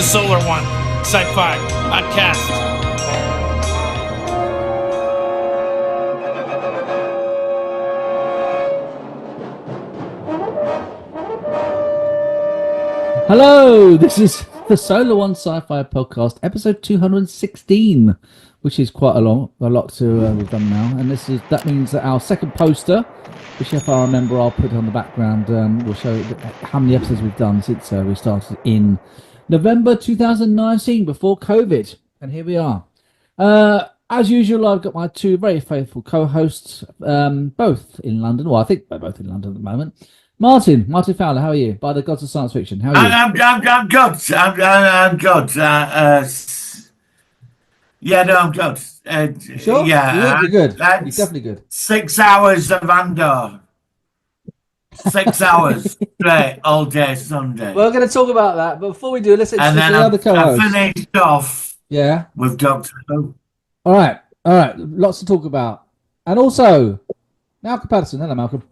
the Solar One Sci-Fi Podcast. Hello, this is the Solar One Sci-Fi Podcast, episode 216, which is quite a lot to we've done now, and that means that our second poster, which if I remember, I'll put on the background, will show how many episodes we've done since we started in November 2019 before COVID, and here we are. As usual, I've got my two very faithful co-hosts, both in London. Well, I think they're both in London at the moment. Martin Fowler, how are you? By the gods of science fiction, how are you? I'm good. I'm good. I'm good. Sure? Yeah, you're good. You're definitely good. 6 hours of Andor. 6 hours straight all day Sunday. We're going to talk about that, but before we do, let's introduce the other I co-host. finished off. Yeah. With Doctor Who. All right. Lots to talk about, and also Malcolm Patterson. Hello, Malcolm.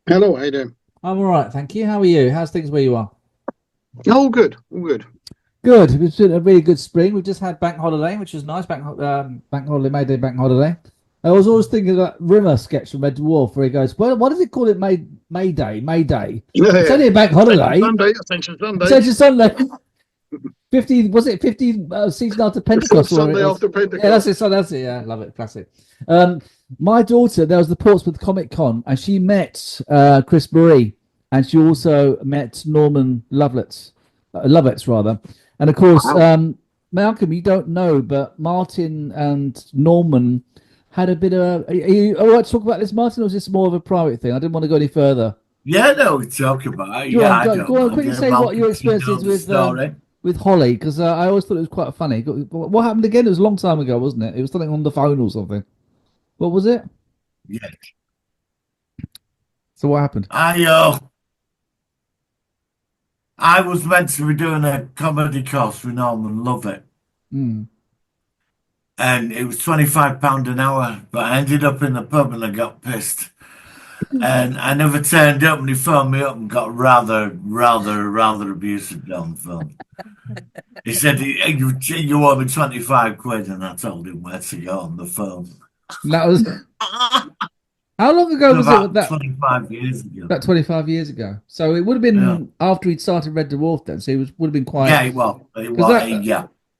Hello, how you doing? I'm all right, thank you. How are you? How's things where you are? All good. Good. It's been a really good spring. We've just had bank holiday, which is nice. Bank holiday, May Day, bank holiday. I was always thinking of that Rimmer sketch from Red Dwarf where he goes, "Well, what does it call it? May Day. It's only a bank holiday. Ascension Sunday. 50 was it 50 season after Pentecost? Sunday after Pentecost. Yeah, that's it. Yeah, I love it. Classic. My daughter, there was the Portsmouth Comic Con, and she met Chris Marie, and she also met Norman Lovitz, and of course, Malcolm, you don't know, but Martin and Norman had a bit of. Are you all right to talk about this, Martin, or is this more of a private thing? I didn't want to go any further. Yeah, no, we talk about it. Go on, quickly say what your experience is with Holly, because I always thought it was quite funny. What happened again? It was a long time ago, wasn't it? It was something on the phone or something. What was it? Yeah. So what happened? I was meant to be doing a comedy course with Norman Lovett. Mm. And it was £25 an hour, but I ended up in the pub and I got pissed. And I never turned up, and he phoned me up and got rather abusive on the phone. He said, you owe me 25 quid, and I told him where to go on the phone. That was how long ago was it? That 25 years ago. About 25 years ago. So it would have been after he'd started Red Dwarf then. So would have been quite. Yeah, well,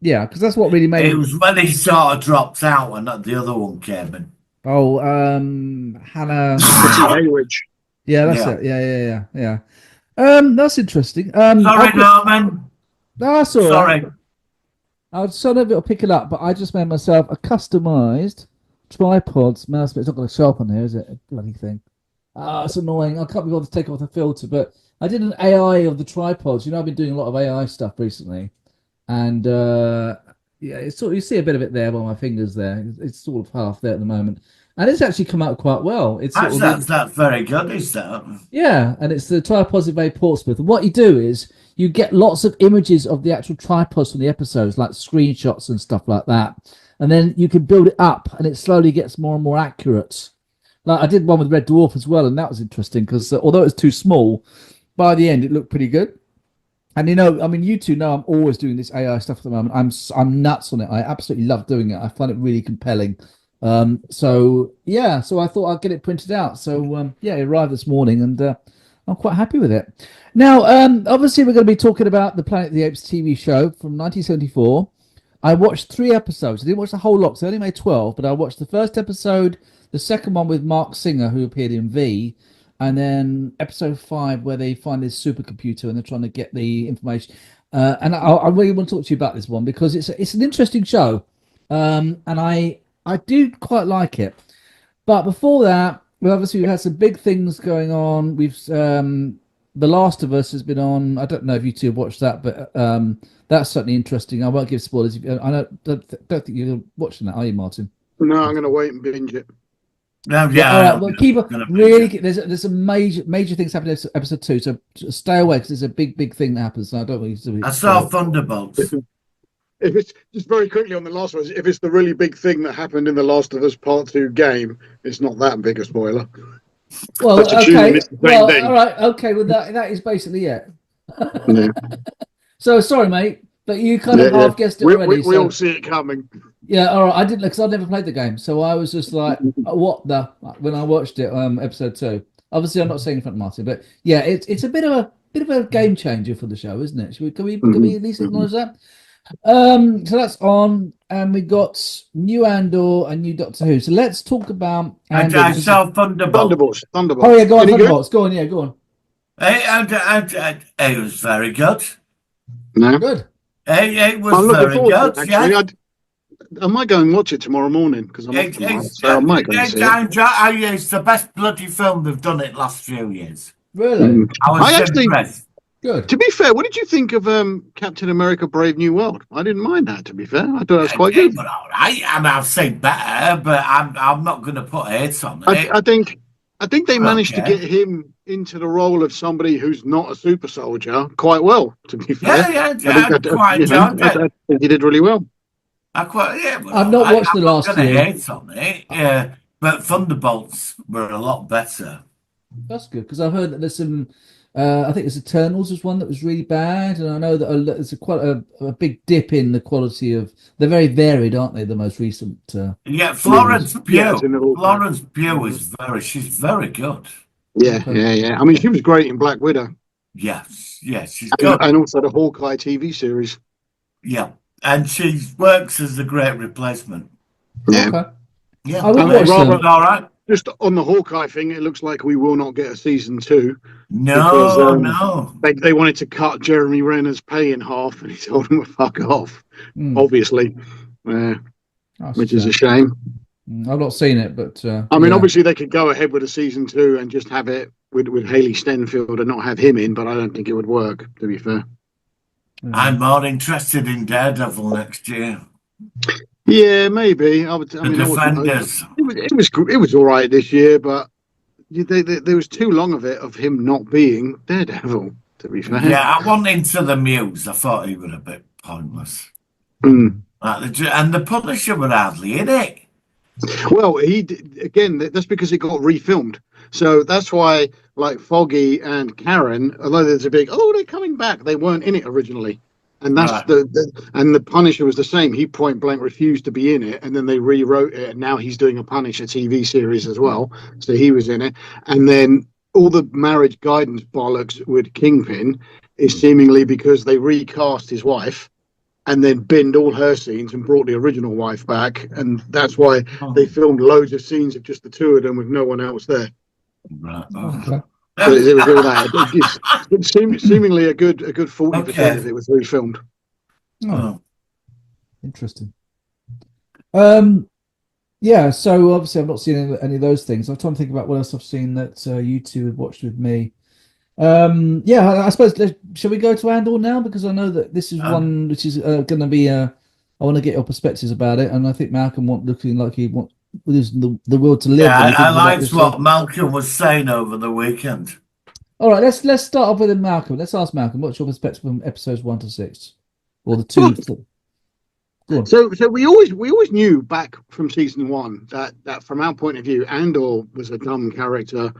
yeah, because that's what really made it. It was when he sort of dropped out and the other one came in. Oh, Hannah. Yeah, that's it. Yeah. That's interesting. Sorry, Norman. No, that's all right. Sorry. I was sort of it'll pick it up, but I just made myself a customized tripod mouse. But it's not going to show up on here, is it? A bloody thing. It's annoying. I can't be able to take off the filter, but I did an AI of the tripods. You know, I've been doing a lot of AI stuff recently, and it's sort of, you see a bit of it there by my fingers there. It's sort of half there at the moment, and it's actually come out quite well. It's that's very good, is that? Yeah, and it's the Tripods of Portsmouth. And what you do is you get lots of images of the actual tripods from the episodes, like screenshots and stuff like that, and then you can build it up, and it slowly gets more and more accurate. Like I did one with Red Dwarf as well, and that was interesting because although it was too small, by the end it looked pretty good. And you two know I'm always doing this AI stuff at the moment. I'm nuts on it. I absolutely love doing it. I find it really compelling. So I thought I'd get it printed out. So it arrived this morning, and I'm quite happy with it. Now, obviously, we're going to be talking about the Planet of the Apes TV show from 1974. I watched 3 episodes. I didn't watch the whole lot, so I only made 12. But I watched the first episode, the second one with Mark Singer, who appeared in V. And then episode 5, where they find this supercomputer and they're trying to get the information. And I really want to talk to you about this one because it's an interesting show, and I do quite like it. But before that, we've had some big things going on. We've The Last of Us has been on. I don't know if you two have watched that, but that's certainly interesting. I won't give spoilers. I don't think you're watching that, are you, Martin? No, I'm going to wait and binge it. Yeah. All right. Well, keep really. There's some major things happening in episode 2. So stay away because there's a big thing that happens. So I don't want you to. I saw Thunderbolts. If it's just very quickly on The Last of Us, if it's the really big thing that happened in The Last of Us Part 2 game, it's not that big a spoiler. Well, okay. Well, all right. Okay. Well, that is basically it. Yeah. So sorry, mate. but you kind of half guessed it already. We all see it coming. Yeah, all right. I didn't because I'd never played the game, so I was just like, "What the?" When I watched it, episode 2. Obviously, I'm not saying in front of Martin, but yeah, it's a bit of a game changer for the show, isn't it? Can we at least acknowledge that? So that's on, and we got new Andor and new Doctor Who. So let's talk about Andor. I saw Thunderbolts. Thunderbolts. Oh yeah, go on, Any good? Thunderbolts. Go on, yeah, go on. It was very good. No. Good. It was I'm looking very forward to good. it, actually. Yeah. I might go and watch it tomorrow morning because I'm off tomorrow, so I might go and see it. It's the best bloody film they've done it last few years. Really? I was actually, impressed. Good. to be fair, what did you think of Captain America: Brave New World? I didn't mind that. To be fair, I thought that was quite good. But all right. I mean, I've seen better, but I'm not going to put hate on it. I think they managed to get him into the role of somebody who's not a super soldier quite well. To be fair, Yeah, I quite enjoyed it. I think he did really well. I've not watched the last few. Hate on it, yeah, but Thunderbolts were a lot better. That's good because I've heard that there's some. I think there's Eternals was one that was really bad, and I know that there's quite a big dip in the quality of. They're very varied, aren't they? The most recent. Yeah, Florence Pugh. Yeah, Florence Pugh is she's very good. Yeah. I mean, she was great in Black Widow. Yes, she's good, and also the Hawkeye TV series. Yeah, and she works as a great replacement. Yeah. Okay. Yeah, I would watch them. all right. Just on the Hawkeye thing, it looks like we will not get a season 2. No, because, no. They wanted to cut Jeremy Renner's pay in half, and he told them to fuck off. Obviously, which is a shame. I've not seen it, but I mean, obviously they could go ahead with a season 2 and just have it with Haley Stenfield and not have him in, but I don't think it would work. To be fair, I'm more interested in Daredevil next year. Yeah, maybe. Defenders. It was all right this year, but there was too long of it of him not being Daredevil. To be fair, yeah, I went into the Muse. I thought he was a bit pointless. And the Punisher were hardly in it. Well, that's because it got refilmed. So that's why, like Foggy and Karen, although there's a big, they're coming back, they weren't in it originally. And that's right. the Punisher was the same. He point blank refused to be in it, and then they rewrote it, and now he's doing a Punisher TV series as well. So he was in it, and then all the marriage guidance bollocks with Kingpin is seemingly because they recast his wife, and then binned all her scenes and brought the original wife back, and that's why they filmed loads of scenes of just the two of them with no one else there. Right. Okay. So it was all that. It's seemingly a good 40% of it was refilmed. Oh, interesting. Yeah. So obviously, I've not seen any of those things. I'm trying to think about what else I've seen that you two have watched with me. Yeah, I suppose. Shall we go to Andor now? Because I know that this is one which is going to be. I want to get your perspectives about it, and I think Malcolm looking like he wants the will to live. Yeah, I liked what Malcolm was saying over the weekend. All right, let's start off with Malcolm. Let's ask Malcolm, what's your perspective from episodes 1 to 6, or the 2? Go on. So we always knew back from season 1 that from our point of view, Andor was a dumb character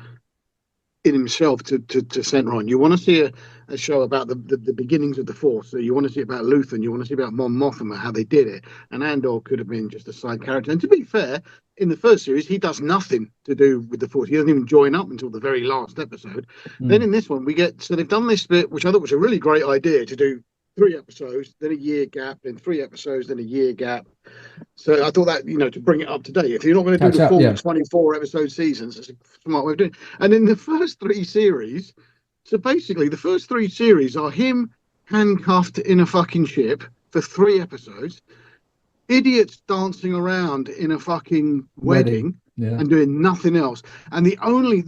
in himself to center on. You want to see a show about the beginnings of the Force. So you want to see about Luthen, you want to see about Mon Mothma, how they did it. And Andor could have been just a side character. And to be fair, in the first series, he does nothing to do with the Force. He doesn't even join up until the very last episode. Then in this one, so they've done this bit, which I thought was a really great idea, to do 3 episodes, then a year gap, then 3 episodes, then a year gap. So I thought that, to bring it up to date, if you're not going to do the full 24 episode seasons, it's a smart way of doing it. And in the first 3 series, so basically the first 3 series are him handcuffed in a fucking ship for 3 episodes, idiots dancing around in a fucking wedding. Yeah. And doing nothing else. And the only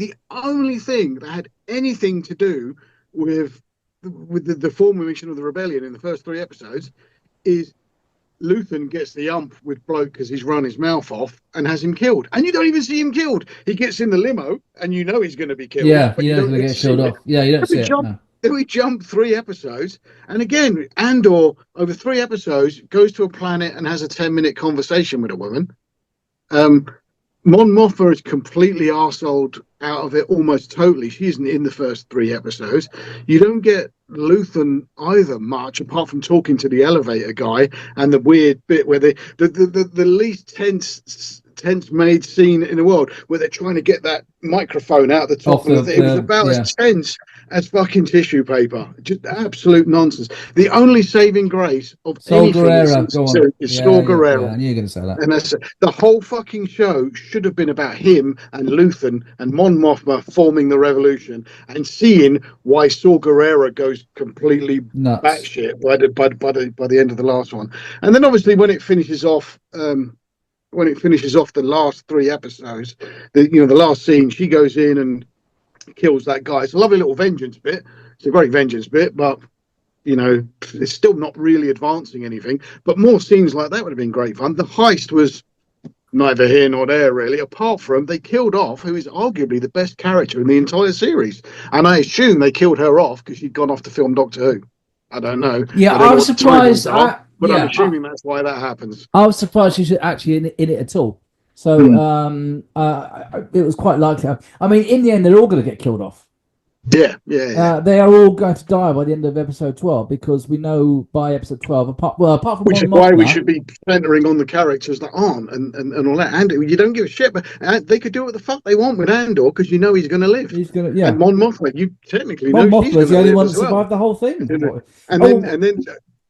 thing that had anything to do with the formation of the rebellion in the first 3 episodes is Luthen gets the ump with bloke because he's run his mouth off and has him killed. And you don't even see him killed. He gets in the limo and you know he's going to be killed. Yeah, you know he's going to get killed off. Yeah, you don't see it. Then we jump 3 episodes. And again, Andor, over 3 episodes, goes to a planet and has a 10-minute conversation with a woman. Mon Mothma is completely arseholed out of it almost totally. She isn't in the first 3 episodes. You don't get Luthen either much, apart from talking to the elevator guy and the weird bit where the least tense made scene in the world where they're trying to get that microphone out the top of it. It was about as tense as fucking tissue paper. Just absolute nonsense. The only saving grace of anything is Saw Gerrera. I knew you were going to say that. And that's the whole fucking show should have been about him and Luthen and Mon Mothma forming the revolution, and seeing why Saw Gerrera goes completely batshit by the end of the last one. And then obviously when it finishes off. The last 3 episodes, the last scene, she goes in and kills that guy. It's a lovely little vengeance bit. It's a great vengeance bit, but it's still not really advancing anything. But more scenes like that would have been great fun. The heist was neither here nor there, really, apart from they killed off who is arguably the best character in the entire series. And I assume they killed her off because she'd gone off to film Doctor Who. I don't know. Yeah, I was surprised. But I'm assuming that's why that happens. I was surprised she's actually in it at all. So it was quite likely. I mean, in the end, they're all going to get killed off. Yeah. They are all going to die by the end of episode 12 because we know by episode 12, apart from which is why we should be centering on the characters that aren't and all that. And you don't give a shit, but they could do what the fuck they want with Andor because he's going to live. He's going to, yeah. And Mon Mothma, you technically Mon know Mothma she's is the only one that well. survived the whole thing. And then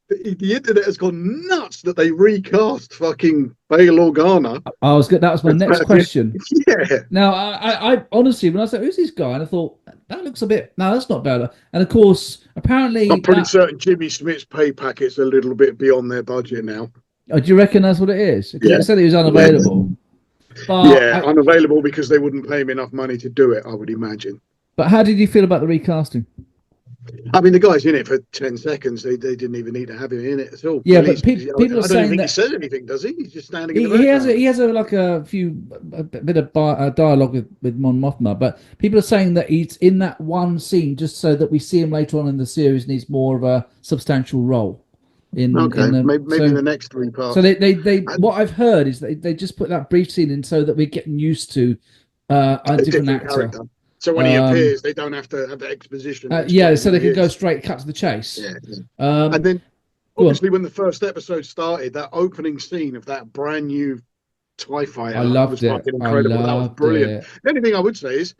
the internet has gone nuts that they recast fucking Bail Organa. I was good. That was my next question. Yeah. Now, I honestly, when I said, "Who's this guy?" and I thought that looks a bit. No, that's not Bail. And of course, apparently, I'm pretty certain Jimmy Smith's pay packet's a little bit beyond their budget now. Oh, do you reckon that's what it is? Because it said he was unavailable. But unavailable because they wouldn't pay him enough money to do it, I would imagine. But how did you feel about the recasting? I mean, the guy's in it for 10 seconds. They didn't even need to have him in it at all. Yeah, but people are saying that... I don't think he says anything, does he? He's just standing in the background. He has a bit of dialogue with Mon Mothma, but people are saying that he's in that one scene just so that we see him later on in the series and he's more of a substantial role. Maybe the next 3 parts. So they what I've heard is they just put that brief scene in so that we're getting used to a different actor. Character. So when he appears, they don't have to have the exposition. So they can go straight cut to the chase. Yeah. And then, obviously, when the first episode started, that opening scene of that brand new TIE fighter was fucking incredible. That was brilliant. The only thing I would say is,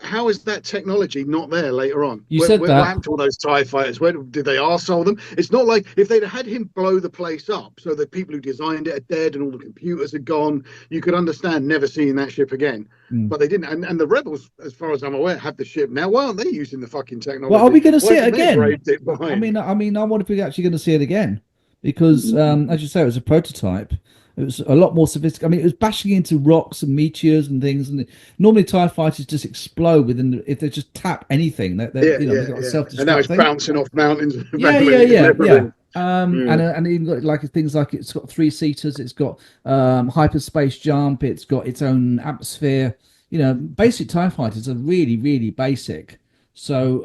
how is that technology not there later on? What happened to all those TIE fighters? Where did they arsehole them? It's not like if they'd had him blow the place up so the people who designed it are dead and all the computers are gone, you could understand never seeing that ship again. But they didn't. And the rebels, as far as I'm aware, have the ship now. Why aren't they using the fucking technology? Well, are we going to see it again? I mean, I wonder if we're actually going to see it again because, as you say, it was a prototype. It was a lot more sophisticated. I mean, it was bashing into rocks and meteors and things. And normally, TIE fighters just explode if they just tap anything. They've got a self-destruct. And now it's bouncing off mountains. Yeah. And even got like things like it's got 3-seaters. It's got hyperspace jump. It's got its own atmosphere. Basic TIE fighters are really, really basic. So,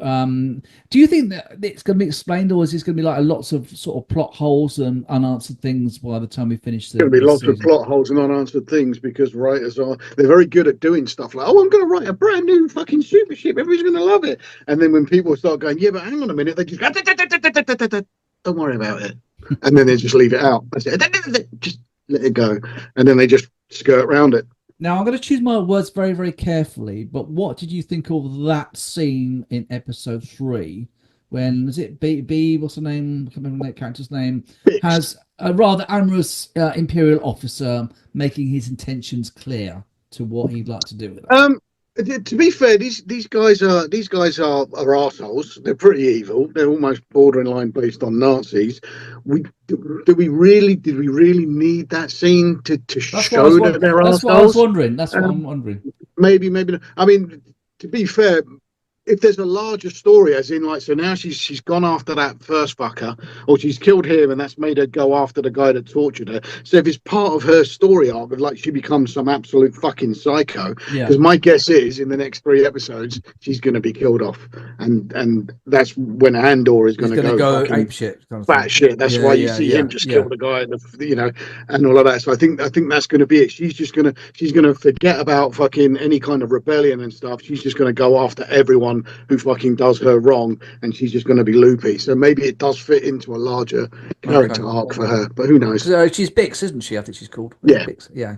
do you think that it's going to be explained, or is this going to be like lots of sort of plot holes and unanswered things by the time we finish the? There's going to be lots of plot holes and unanswered things because writers they're very good at doing stuff like, I'm going to write a brand new fucking super ship, everybody's going to love it, and then when people start going, yeah, but hang on a minute, they just go, don't worry about it, and then they just leave it out. Just let it go, and then they just skirt around it. Now, I'm going to choose my words very, very carefully, but what did you think of that scene in episode 3 when, was it B what's the name? I can't remember that character's name. Bix. Has a rather amorous Imperial officer making his intentions clear to what he'd like to do with it. To be fair, these guys are arseholes. They're pretty evil. They're almost borderline based on Nazis. Did we really need that scene to show that they're arseholes? That's what I was wondering. That's what I'm wondering. Maybe not. I mean, to be fair, if there's a larger story, as in like, so now she's gone after that first fucker, or she's killed him, and that's made her go after the guy that tortured her. So if it's part of her story arc, of like she becomes some absolute fucking psycho, Yeah. because my guess is in the next 3 episodes she's going to be killed off, and that's when Andor is He's going to go fucking ape shit. Kind of fat thing. shit. That's why you see him just kill the guy, and all of that. So I think that's going to be it. She's gonna forget about fucking any kind of rebellion and stuff. She's just going to go after everyone who fucking does her wrong, and she's just going to be loopy. So maybe it does fit into a larger character arc for her, but who knows? She's Bix, isn't she? I think she's called. Yeah. Bix. Yeah.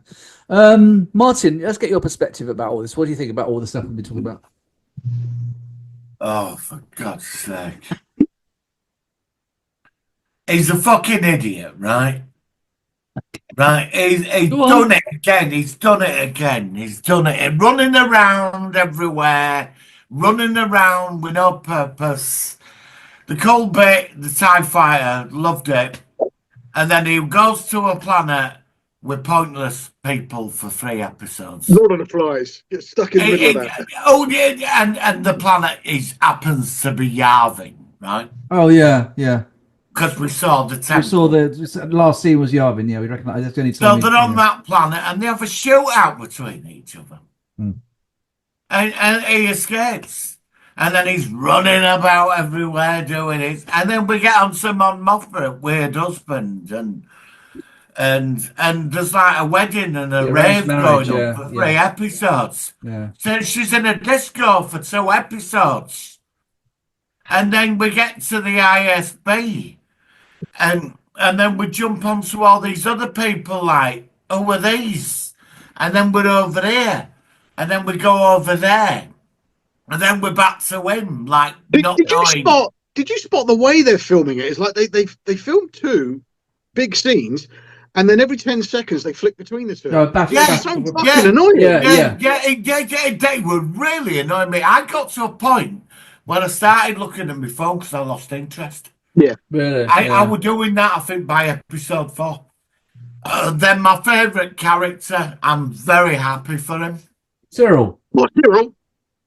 Martin, let's get your perspective about all this. What do you think about all the stuff we've been talking about? Oh, for God's sake. He's a fucking idiot, right? Right, he's done it again. He's done it again. He's done it. Running around everywhere, running around with no purpose. The cold bit, the TIE fighter, loved it. And then he goes to a planet with pointless people for 3 episodes. Lord of the Flies. Get stuck in the middle of that. Oh, yeah, and the planet happens to be Yavin, right? Oh yeah, yeah. Because we saw the temple. We saw the last scene was Yavin. Yeah, we recognise. That's the only So time. they're on that planet and they have a shootout between each other. And he escapes. And then he's running about everywhere doing it. And then we get on to Mon Mothma, weird husband, and there's like a wedding and a rave going on for 3 episodes. Yeah. So she's in a disco for 2 episodes. And then we get to the ISB. And then we jump onto all these other people like, who are these? And then we're over here. And then we go over there. And then we're back to him, like Did you spot the way they're filming it? It's like they film 2 big scenes, and then every 10 seconds they flick between the 2. It's so fucking annoying. They were really annoying me. I got to a point where I started looking at my phone because I lost interest. Yeah, really. I was doing that, I think, by episode 4. Then my favourite character, I'm very happy for him. Cyril. What, Cyril?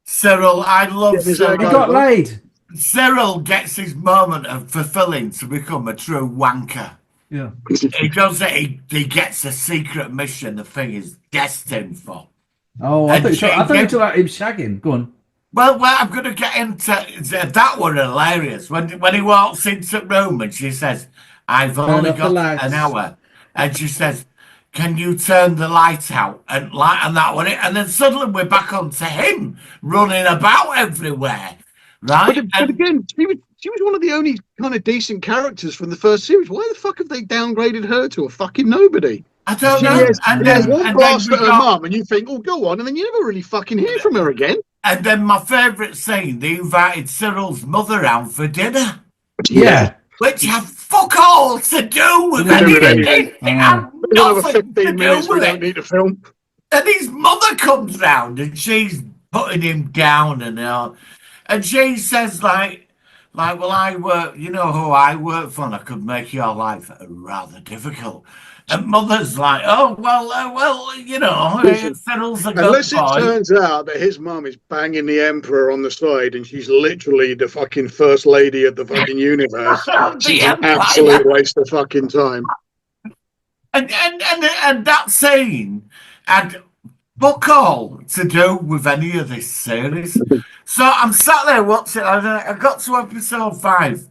Cyril, I love Cyril. He got laid. Cyril gets his moment of fulfilling to become a true wanker. Yeah. He does it. He gets a secret mission the thing is destined for. Oh, I thought you talked about him shagging. Go on. Well, I'm going to get into that. One hilarious when he walks into the room and she says, "I've only got an hour," and she says, "Can you turn the light out?" And that one, and then suddenly we're back onto him running about everywhere, right? But again, she was one of the only kind of decent characters from the first series. Why the fuck have they downgraded her to a fucking nobody? I don't know. And then one blast at her mum, and you think, "Oh, go on," and then you never really fucking hear from her again. And then my favourite scene, they invited Cyril's mother round for dinner. Yeah. Which have fuck all to do with anything. Another 15 minutes we don't need to film. And his mother comes round and she's putting him down and she says like, well, I work, you know who I work for, and I could make your life rather difficult. And mother's like, oh, well, you know, Cyril's a good Unless boy. it turns out that his mum is banging the Emperor on the side and she's literally the fucking first lady of the fucking universe. She's an absolute waste of fucking time. And that scene had fuck all to do with any of this series. So I'm sat there watching, I got to episode 5.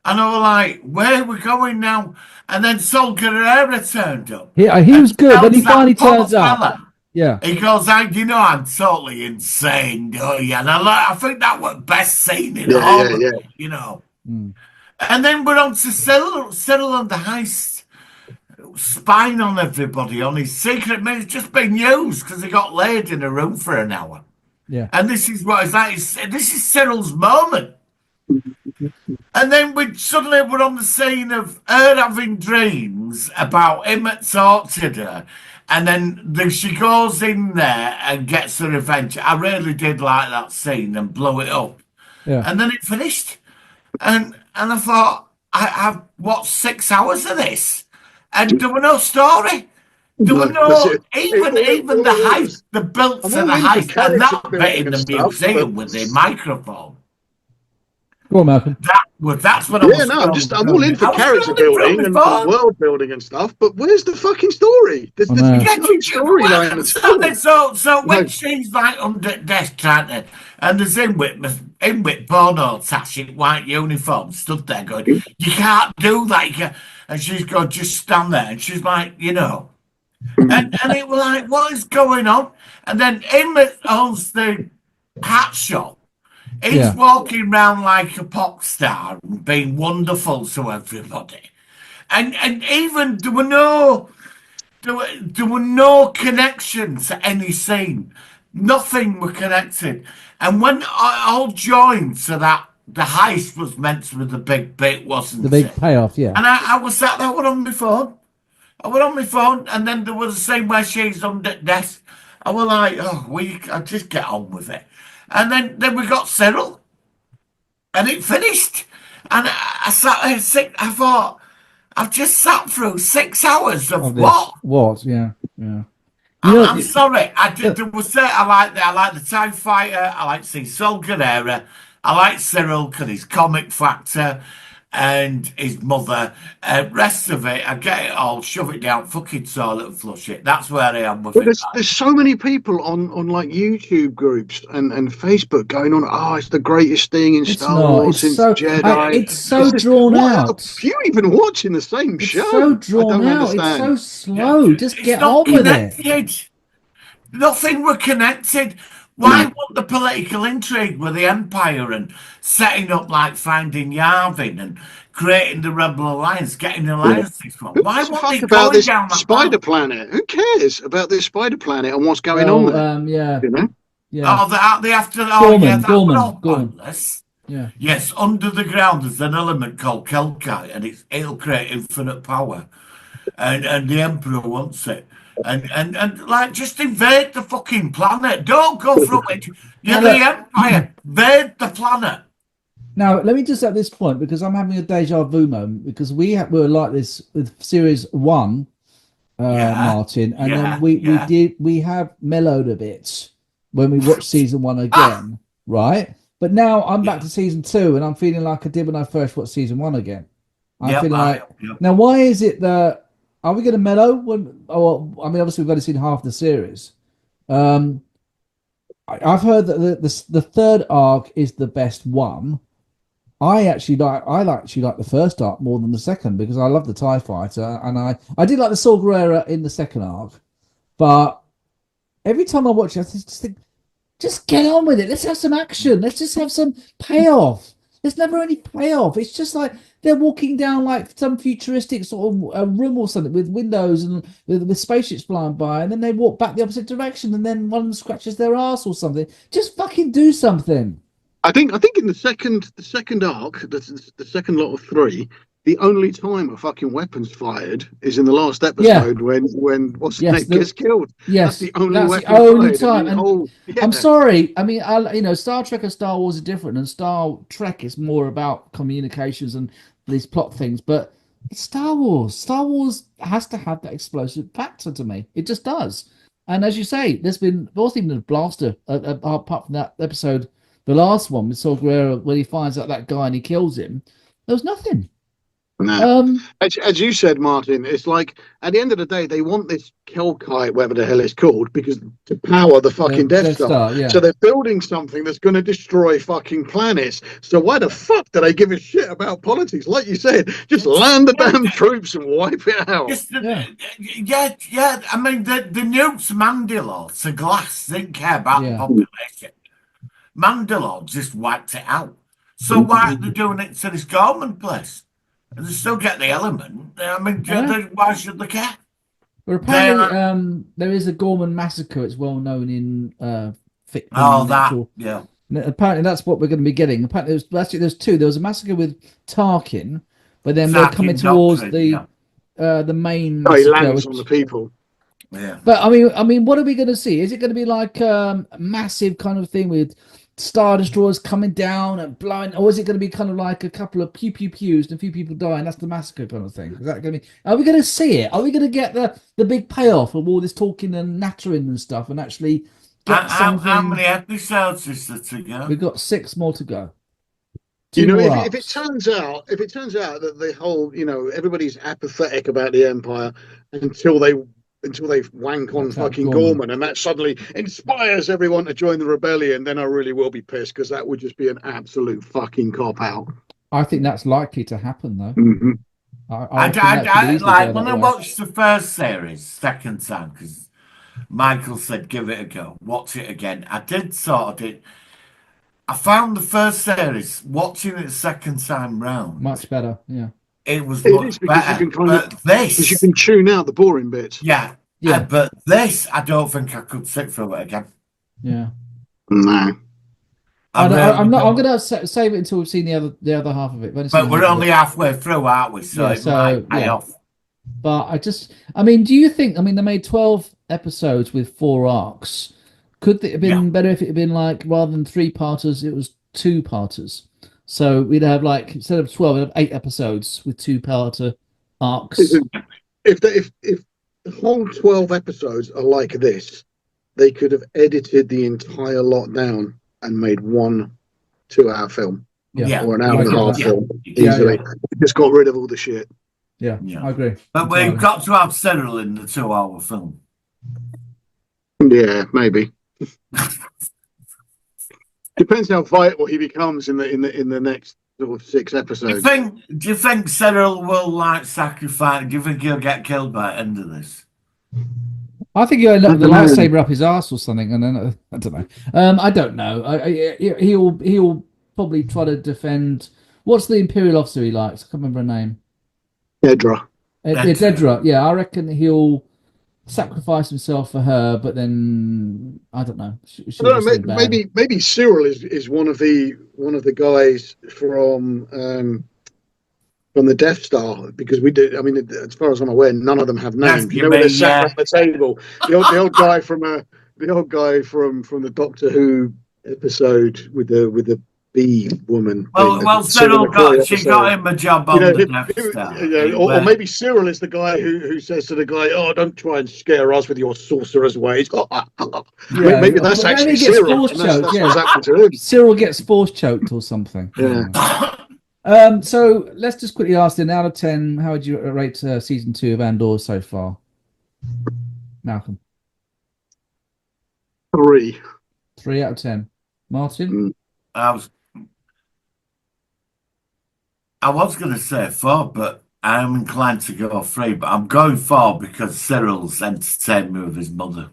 And I was like, where are we going now? And then Sol Guerrero turned up. Yeah, he was good. Then he finally turns up. Yeah. He goes, I'm totally insane, do you? And I think that was best scene in all of it, you know. And then we're on to Cyril and the heist. Spying on everybody on his secret. It's just been used because he got laid in a room for an hour. Yeah. And this is what it's like. This is Cyril's moment. And then we're on the scene of her having dreams about him at tortured her. And then she goes in there and gets her revenge. I really did like that scene and blow it up. Yeah. And then it finished. And I thought, I've watched 6 hours of this. And there was no story. There were No, 'cause even the all it heist, is. the built I'm for all the in for heist, and character that bit building in and the stuff, but museum with the microphone. Go on, Malcolm. That's what I yeah, was no, scrolling I'm through. all in for I was character scrolling through building my and phone. world building and stuff. But where's the fucking story? There's I know. no storyline at all. So No. when she's like under desk trying to, and there's Inwit porno attached in white uniform stood there going, you can't do that. And she's going, just stand there. And she's like, and it was like, what is going on? And then Inwit owns the hat shop. He's Yeah. walking around like a pop star and being wonderful to everybody. And even there were no connections to any scene. Nothing were connected. And when I all joined so that the heist was meant to be the big bit, wasn't The big it? payoff, yeah. And I was sat there on my phone. I went on my phone, and then there was the same where she's on the desk. I was like, I just get on with it. And then we got Cyril, and it finished. And I sat there, I thought, I've just sat through 6 hours of This what? was, yeah. You I'm sorry. There was I like the TIE Fighter. I like to see Sol Guerrera. I like Cyril because his comic factor and his mother. Rest of it, I get it all, shove it down, fucking toilet and flush it. That's where I am with But it. there's so many people on like YouTube groups and Facebook going on. Oh, it's the greatest thing in It's Star not. Wars It's since so Jedi. it's so drawn out. Few even watching the same It's show. so I drawn don't out. It's understand. so slow. Just It's get not on with it. connected. Nothing were connected. Why want the political intrigue with the Empire and setting up like finding Yavin and creating the Rebel Alliance, getting the alliances from? Who Why gives a want fuck they about going this down that spider path? planet? Who cares about this spider planet and what's going on there? Yeah, You know? yeah. Oh, they have to. Oh, yeah, that was all Gorman. pointless. Yeah. Yes, under the ground there's an element called Kelkai, and it'll create infinite power, and the Emperor wants it, and like just invade the fucking planet. Don't go through it. You're the Empire. Invade the planet. Now, let me just at this point, because I'm having a deja vu moment, because we were like this with series 1, Martin, and then we have mellowed a bit when we watched season 1 again, right? But now I'm back to season 2, and I'm feeling like I did when I first watched season 1 again. I'm feeling like now. Why is it that are we going to mellow? I mean, obviously we've only seen half the series. I've heard that the third arc is the best one. I actually like the first arc more than the second because I love the TIE Fighter, and I did like the Saw Gerrera in the second arc, but every time I watch it, I just think, just get on with it. Let's have some action. Let's just have some payoff. There's never any payoff. It's just like they're walking down like some futuristic sort of room or something with windows and with spaceships flying by, and then they walk back the opposite direction, and then one of them scratches their ass or something. Just fucking do something. I think in the second arc, the second lot of 3, the only time a fucking weapon's fired is in the last episode when what's his name gets killed. Yes, that's the only time. And I'm sorry. I mean, Star Trek and Star Wars are different, and Star Trek is more about communications and these plot things. But it's Star Wars. Star Wars has to have that explosive factor to me. It just does. And as you say, there wasn't even a blaster apart from that episode. The last one with Saw Gerrera, when he finds out that guy and he kills him, there was nothing. No. As you said, Martin, it's like at the end of the day, they want this Kelkai, whatever the hell it's called, because to power the fucking Death Star. Yeah. So they're building something that's going to destroy fucking planets. So why the fuck do they give a shit about politics? Like you said, just land the damn troops and wipe it out. Yeah. I mean, the nukes Mandalore to glass. They didn't care about the population. Mandalore just wiped it out. So why are they doing it to this Gorman place? And they still get the element. I mean, why should they care? Well, apparently, there is a Gorman massacre. It's well known in fiction. Apparently, that's what we're going to be getting. Apparently, there's 2. There was a massacre with Tarkin, but then we're coming towards the main massacre. He lands on the people. Yeah. But I mean, what are we going to see? Is it going to be like a massive kind of thing with Star Destroyers coming down and blowing, or is it going to be kind of like a couple of pew pew pews and a few people dying? That's the massacre kind of thing. Is that going to be? Are we going to see it? Are we going to get the big payoff of all this talking and nattering and stuff, and actually get something? How many episodes is there to go? We've got 6 more to go. You know, Two more if it turns out that the whole, everybody's apathetic about the Empire until they wank on fucking Gorman, and that suddenly inspires everyone to join the rebellion, then I really will be pissed, because that would just be an absolute fucking cop out. I think that's likely to happen, though. Mm-hmm. I like when I watched the first series second time, because Michael said give it a go, watch it again. I did sort of. I found the first series, watching it second time round, much better. Yeah, it was much better. Because you can tune out the boring bits. Yeah. But this, I don't think I could sit through it again. Yeah. No. I'm not. I'm gonna save it until we've seen the other half of it. But we're only halfway through, aren't we? So it might pay off. But I mean, do you think? I mean, they made 12 episodes with 4 arcs. Could it have been better if it had been like, rather than 3-parters, it was 2-parters? So we'd have, like, instead of 12, we'd have 8 episodes with 2-parter arcs. If the whole 12 episodes are like this, they could have edited the entire lot down and made 1 2-hour film. Or an hour and a half film easily. Just got rid of all the shit. Yeah, I agree. But we've got to have Cyril in the 2-hour film. Yeah, maybe. Depends how vital he becomes in the next sort of 6 episodes. Do you think Cyril will like sacrifice? Do you think he'll get killed by the end of this? I think he'll end up with the lightsaber up his ass or something, and then I don't know. I don't know. He'll probably try to defend. What's the Imperial officer he likes? I can't remember her name. Dedra. Dedra. Yeah, I reckon he'll sacrifice himself for her, but then I don't know. I don't know, maybe Cyril is one of the guys from the Death Star, because we did. I mean, as far as I'm aware, none of them have names. You know, when they're sat at the table, the old guy from the Doctor Who episode with the bee woman. Well, Cyril got him a job on the Death Star. Or maybe Cyril is the guy who says to the guy, "Oh, don't try and scare us with your sorcerer's ways." Maybe that's actually Cyril. Cyril gets force choked or something. Yeah. So let's just quickly ask then, out of 10, how would you rate season 2 of Andor so far? Malcolm. 3. 3 out of 10. Martin? I was going to say 4, but I'm inclined to go 3. But I'm going 4 because Cyril's entertained me with his mother.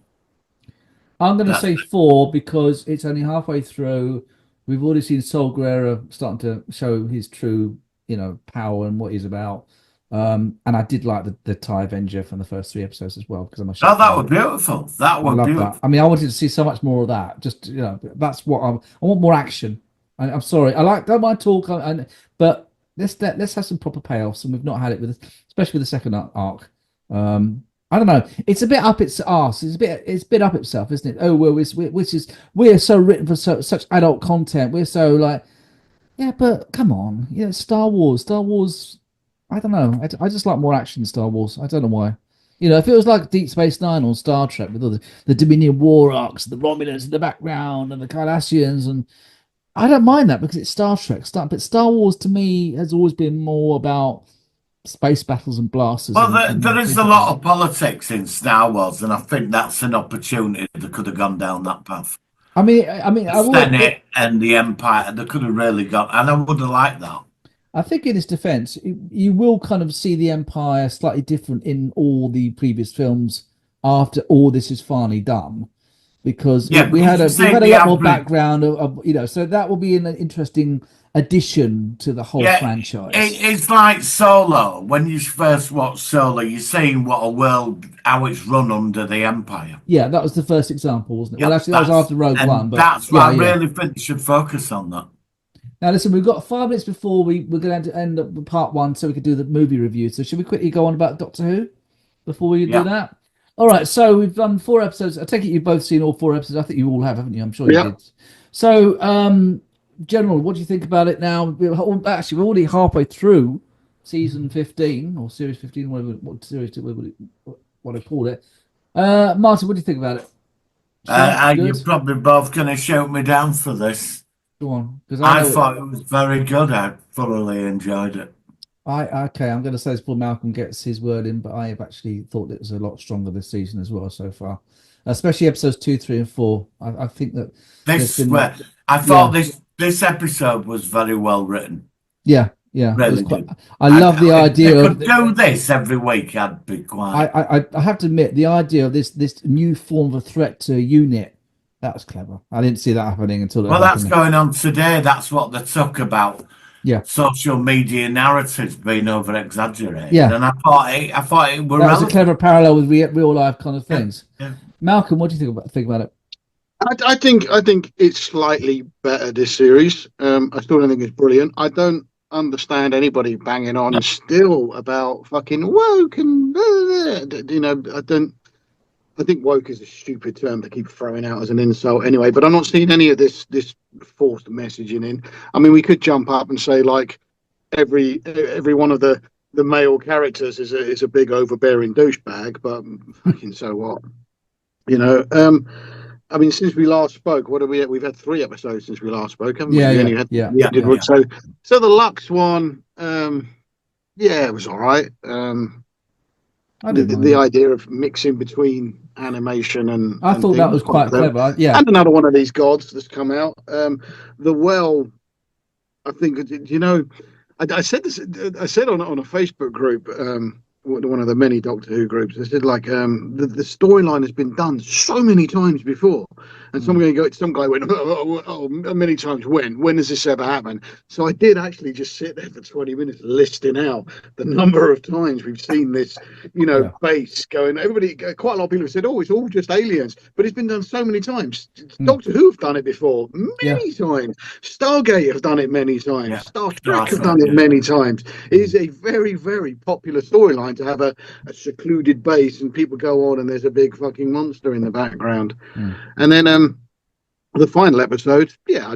I'm going to say 4 because it's only halfway through. We've already seen Saul Guerrero starting to show his true, power and what he's about. And I did like the TIE Avenger from the first 3 episodes as well, because I'm a that was beautiful. That was beautiful. That. I mean, I wanted to see so much more of that. Just that's what I want, more action. I'm sorry, don't mind talk, but let's have some proper payoffs, and we've not had it especially with the second arc. I don't know. It's a bit up its arse. It's a bit up itself, isn't it? Oh well, we're so written for such adult content. We're so like, yeah, but come on, Star Wars. I don't know. I just like more action in Star Wars. I don't know why. If it was like Deep Space Nine or Star Trek with all the Dominion War arcs, the Romulans in the background, and the Cardassians, and I don't mind that because it's Star Trek. But Star Wars to me has always been more about space battles and blasters. Well, there is a lot of politics in Star Wars, and I think that's an opportunity that could have gone down that path. I mean, Senate and the Empire, they could have really gone, and I would have liked that. I think in its defense, you will kind of see the Empire slightly different in all the previous films after all this is finally done, because we had a lot more background so that will be an interesting addition to the whole franchise. It's like Solo. When you first watch Solo, you're seeing what a world, how it's run under the Empire. Yeah, that was the first example, wasn't it? Well, actually, that was after Rogue One. But that's why I really think you should focus on that. Now, listen, we've got 5 minutes before we're going to end up with part 1, so we could do the movie review. So should we quickly go on about Doctor Who before we do that? All right, so we've done 4 episodes. I take it you've both seen all 4 episodes. I think you all have, haven't you? I'm sure you did. So, General, what do you think about it now? Actually, we're already halfway through season 15 or series 15, what series what I call it. Martin, what do you think about it? You're probably both going to shout me down for this. Go on, because I thought it was very good. I thoroughly enjoyed it. Okay, I'm going to say this before Malcolm gets his word in, but I have actually thought it was a lot stronger this season as well so far, especially episodes 2, 3, and 4. I think that I thought this episode was very well written. Yeah. Really I love the idea of do this every week. I'd be quiet. I have to admit, the idea of this new form of threat to unit, that was clever. I didn't see that happening until that's going on today. That's what they talk about. Yeah, social media narratives being over exaggerated. Yeah, and I thought it was a clever parallel with real life kind of things. Yeah. Malcolm, what do you think about it? I think it's slightly better this series. I still don't think it's brilliant. I don't understand anybody banging on still about fucking woke and I think woke is a stupid term to keep throwing out as an insult anyway, but I'm not seeing any of this forced messaging in. I mean, we could jump up and say like every one of the male characters is a big overbearing douchebag, but fucking so what? I mean, since we last spoke, what have we had? We've had 3 episodes since we last spoke, haven't we? Yeah. So the Lux one, it was all right. The idea of mixing between animation and I thought that was quite clever. Yeah, and another one of these gods that's come out. The Well, I think I said this. I said on a Facebook group, one of the many Doctor Who groups. I said like the storyline has been done so many times before, and some guy went, oh, many times. When has this ever happened? So I did actually just sit there for 20 minutes listing out the number of times we've seen this, base going. Quite a lot of people have said, oh, it's all just aliens, but it's been done so many times. Doctor Who have done it before many times. Stargate have done it many times. Star Trek have done it many times. It is a very, very popular storyline to have a secluded base and people go on and there's a big fucking monster in the background. And then the final episode, I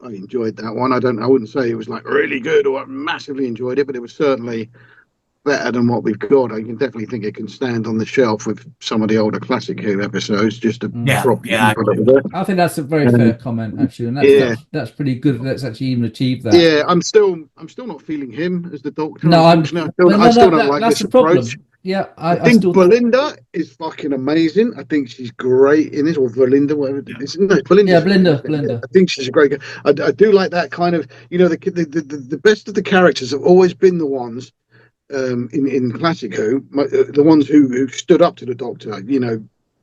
enjoyed that one. I wouldn't say it was like really good or I massively enjoyed it, but it was certainly better than what we've got. I can definitely think it can stand on the shelf with some of the older classic Who episodes. Just to I think that's a very fair comment actually, and that's pretty good. Let's actually even achieve that. Yeah, I'm still not feeling him as the Doctor. No, I still don't like that's this the problem. approach. Yeah, I think Belinda is fucking amazing. I think she's great in this, or Belinda, whatever it is. No, Belinda. I think she's a great. I do like that kind of. The best of the characters have always been the ones. In classic Who, the ones who stood up to the Doctor,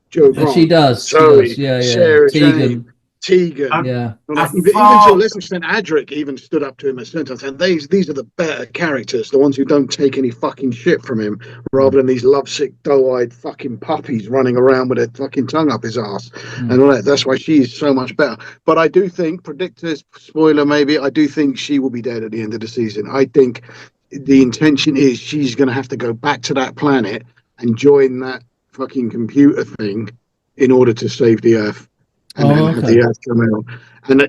Joe Grant, she does. Zoe, Sarah, Tegan, even to a lesser extent, Adric even stood up to him at certain times. And these are the better characters, the ones who don't take any fucking shit from him, rather than these lovesick, doe-eyed fucking puppies running around with their fucking tongue up his ass and all that. That's why she's so much better. But I do think, predictors, spoiler maybe, I do think she will be dead at the end of the season. I think the intention is she's going to have to go back to that planet and join that fucking computer thing in order to save the Earth and then have the Earth come out. And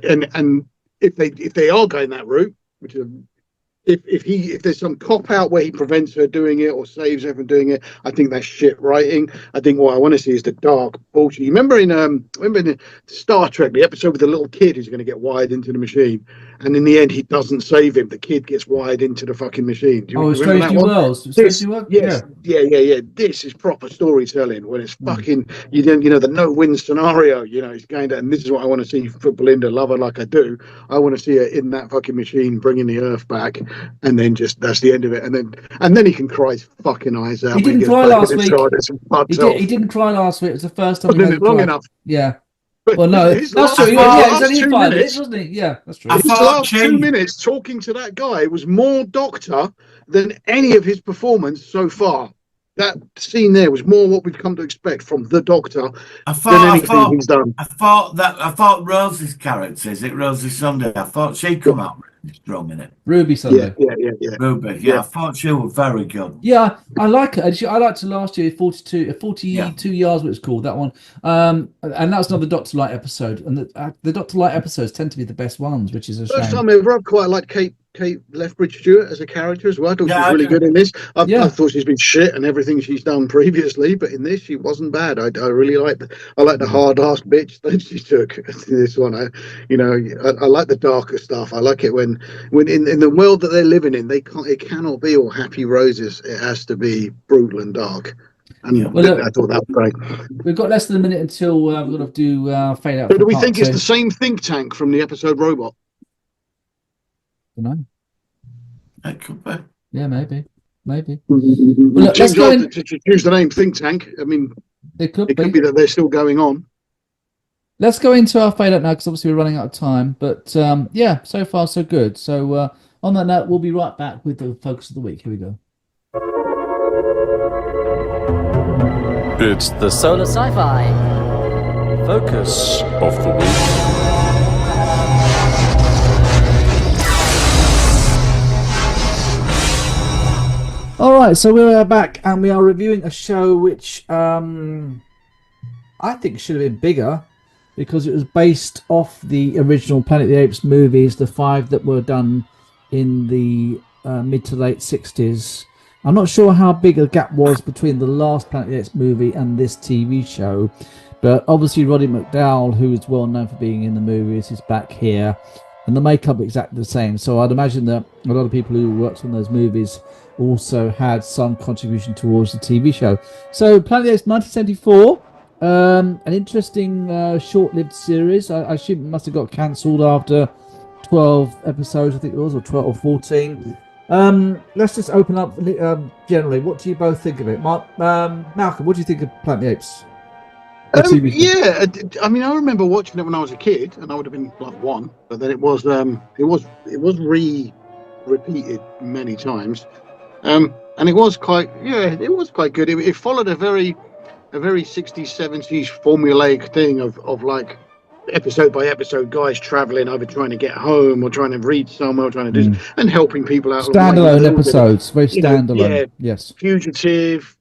if they are going that route, which is if there's some cop out where he prevents her doing it or saves her from doing it, I think that's shit writing. I think what I want to see is the dark bullshit. You remember in Star Trek, the episode with the little kid who's going to get wired into the machine, and in the end he doesn't save him. The kid gets wired into the fucking machine. Do you remember that one? Yes. Yeah. This is proper storytelling when it's fucking the no-win scenario. It's going to, and this is what I want to see for Belinda. Love her like I do. I want to see her in that fucking machine bringing the Earth back. And then that's the end of it. And then he can cry his fucking eyes out. He didn't cry last week. He didn't cry last week. It was the first time. I've been long enough. Yeah. Well, no, that's true. It's only 5 minutes, wasn't he? Yeah, that's true. His last 2 minutes talking to that guy was more Doctor than any of his performance so far. that scene there was more what we've come to expect from the Doctor I than anything he's done. I thought Rose's character, is it Rosie Sunday? I thought she come out really strong in it. Ruby Sunday. Yeah. Ruby, yeah, I thought she was very good. Yeah, I like it. I liked her last year, 42 yards, what it's called, that one. And that's another Doctor Light episode. And the Doctor Light episodes tend to be the best ones, which is a First shame. time ever, I've quite liked Kate Lethbridge Stewart as a character as well. I thought she was really good in this. I thought she's been shit and everything she's done previously, but in this she wasn't bad. I really liked the hard-ass bitch that she took in this one. I like the darker stuff. I like it when in the world that they're living in, it cannot be all happy roses. It has to be brutal and dark. And I thought that was great. We've got less than a minute until we're going to do fade out. So do we think it's the same think tank from the episode Robot? I don't know. That could be. Yeah, maybe. Well, Look, let's go in... to choose the name think tank. I mean, it could be that they're still going on. Let's go into our fade out now because obviously we're running out of time. But so far so good. So on that note, we'll be right back with the focus of the week. Here we go. It's the Solar Sci-Fi Focus of the Week. All right, so we're back and we are reviewing a show which I think should have been bigger because it was based off the original Planet of the Apes movies, the 5 that were done in the mid to late 60s. I'm not sure how big a gap was between the last Planet of the Apes movie and this TV show, but obviously Roddy McDowall, who is well known for being in the movies, is back here, and the makeup is exactly the same. So I'd imagine that a lot of people who worked on those movies also had some contribution towards the TV show. So Planet of the Apes 1974, an interesting short-lived series. I assume it must have got cancelled after 12 episodes, I think it was, or 12 or 14. Let's just open up generally. What do you both think of it? Malcolm, what do you think of Planet of the Apes? I mean, I remember watching it when I was a kid, and I would have been like 1, but then it was repeated many times. And it was quite good. It followed a very 60s, 70s formulaic thing of like episode by episode guys traveling, either trying to get home or trying to read somewhere, or trying to do and helping people out. Standalone episodes, very standalone. Yes. Fugitive,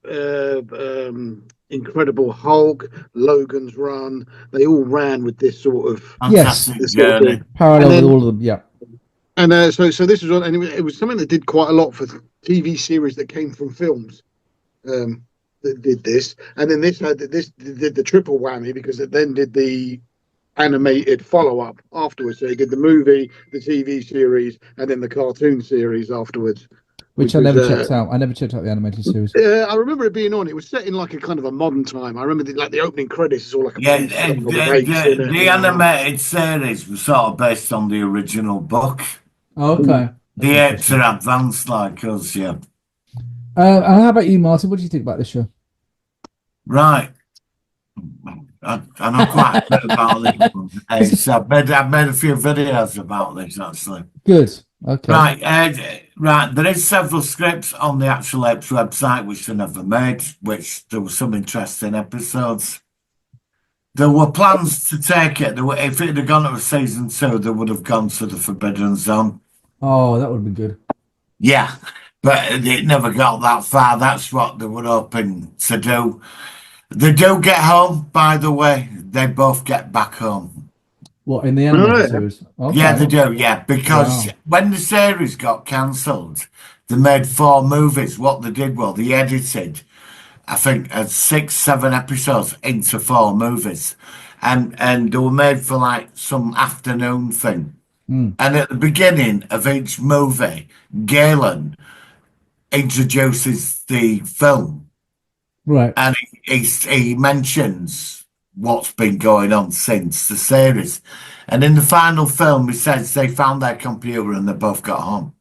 Incredible Hulk, Logan's Run. They all ran with this sort of parallel with all of them. Yeah. And so this was on, and it was something that did quite a lot for TV series that came from films. That did this, and then this did the triple whammy because it then did the animated follow-up afterwards. So it did the movie, the TV series, and then the cartoon series afterwards. Which I never checked out. I never checked out the animated series. Yeah, I remember it being on. It was set in like a kind of a modern time. I remember the opening credits is all like the animated series was sort of based on the original book. Oh, okay. The apes are advanced like us, yeah. And how about you, Martin? What do you think about this show? Right. I know quite a bit about this. I've made a few videos about this, actually. Good. Okay. Right. There is several scripts on the actual Apes website which they never made, which there were some interesting episodes. There were plans to take it. If it had gone to season 2, they would have gone to the Forbidden Zone. Oh, that would have been good. Yeah, but it never got that far. That's what they were hoping to do. They do get home, by the way. They both get back home. What, in the animated series? Okay. Yeah, they do, yeah. Because when the series got cancelled, they made 4 movies. What they did, well, they edited, I think, 6, 7 episodes into 4 movies. And they were made for, like, some afternoon thing. And at the beginning of each movie, Galen introduces the film. Right. And he mentions what's been going on since the series. And in the final film, he says they found their computer and they both got home.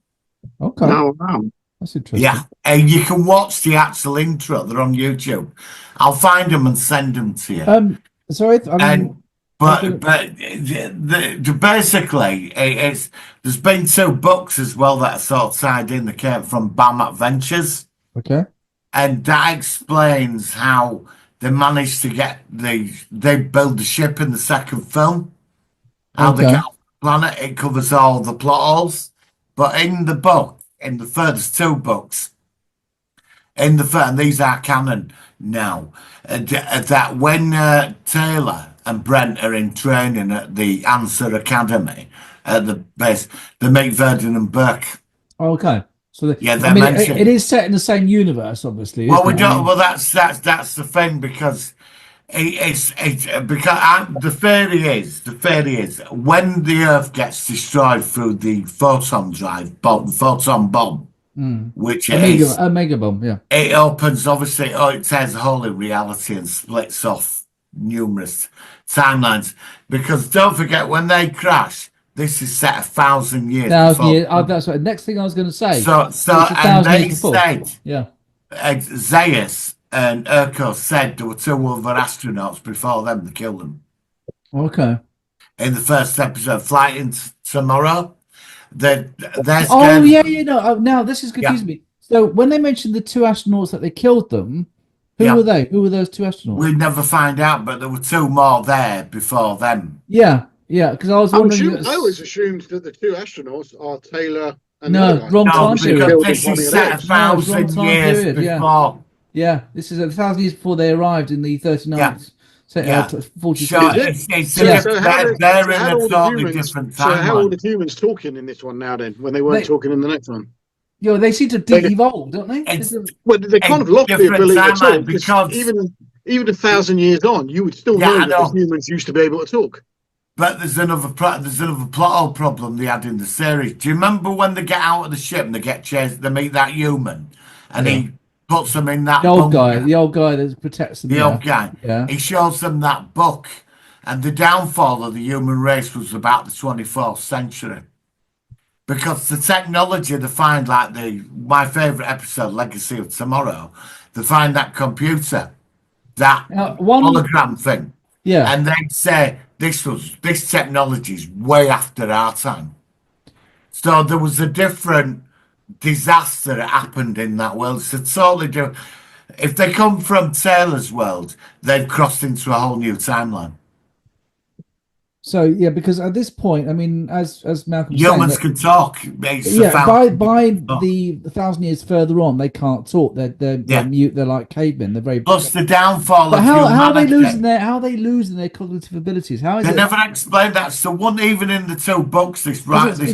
Okay. Oh, wow. That's interesting. Yeah. And you can watch the actual intro. They're on YouTube. I'll find them and send them to you. Sorry, I mean... But basically, there's been 2 books as well that are sort of tied in. They came from BAM Adventures. Okay. and that explains how they managed to get they build the ship in the second film. How they Okay. get off the planet, it covers all the plot holes. But in the book, in the first two books, and these are canon now, that when Taylor and Brent are in training at the Answer Academy at the base, they meet Verdon and Burke. Okay. So Yeah, I they're mean, mentioned. it is set in the same universe, obviously. Well, isn't we it? I don't. mean, Well, that's the thing, because it's because the theory is when the Earth gets destroyed through the photon bomb, which it is, Omega bomb. Yeah. it opens, obviously. Oh, it tears a hole in reality and splits off numerous timelines. Because don't forget, when they crash, this is set 1,000 years 1,000 before. years. Oh, that's right. Next thing I was going to say. So It's and 1,000 they years before. said. Yeah. Zaius and Urko said there were two other astronauts before them to kill them. Okay. In the first episode, Flight into Tomorrow, they're Oh scared. yeah. No. Oh, now this is confusing me. So when they mentioned the two astronauts that they killed them, who Yeah. were they? Who were those two astronauts? We never find out, but there were two more there before them. Yeah. Because I was I wondering. always assumed that the two astronauts are Taylor and No, the other guy. wrong No, time period. because Killed this in is Planet set Apes. 1,000 time years period, yeah. before. Yeah, this is 1,000 years before they arrived in the 39th. Yeah. 46. So it's Yeah. they're in a totally different So how are all the timeline. humans talking in this one now then, when they weren't talking in the next one? You know, they seem to de-evolve, don't they? It's- Well, they kind of A lost the different ability to timeline, talk, because- even 1,000 years on, you would still Yeah, know I that know. the humans used to be able to talk. But there's another plot hole problem they had in the series. Do you remember when they get out of the ship and they get chased? They meet that human, and he puts them in that The old bunker. the old guy that protects them. The old guy. Yeah. He shows them that book, and the downfall of the human race was about the 24th century, because the technology they find, like my favorite episode, Legacy of Tomorrow, they find that computer, that hologram thing. Yeah. And they say this technology is way after our time. So there was a different disaster that happened in that world. It's a totally different. If they come from Taylor's world, they've crossed into a whole new timeline. So yeah, because at this point, I mean, as Malcolm was Humans saying, can talk. It's by the 1,000 years further on, they can't talk. They're mute. They're like cavemen. They're very. Plus the downfall But of how are they humanity. losing their cognitive abilities? How is They it? never explained that. So one, even in the two books, this It's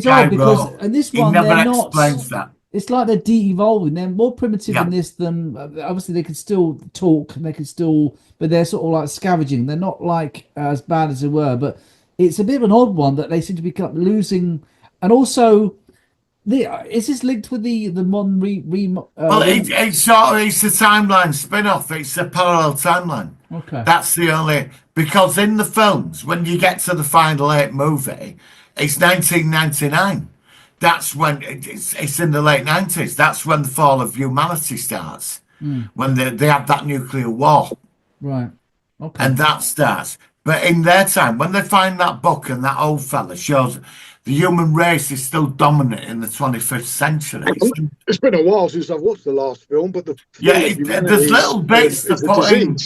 guy odd because wrote, in this he one never they're not. explains that. It's like they're de-evolving. They're more primitive Yeah. in this than obviously they can still talk and they can still, but they're sort of like scavenging. They're not like as bad as they were, but it's a bit of an odd one that they seem to be losing. And also, is this linked with the modern Well, it's the timeline spin-off. It's a parallel timeline. Okay. That's the only, because in the films, when you get to the final 8 movie, it's 1999. That's when it's in the late 90s. That's when the fall of humanity starts. When they have that nuclear war, Right. Okay. and that starts. But in their time, when they find that book and that old fella shows the human race is still dominant in the 25th century. It's been a while since I've watched the last film, but There's little bits to put in.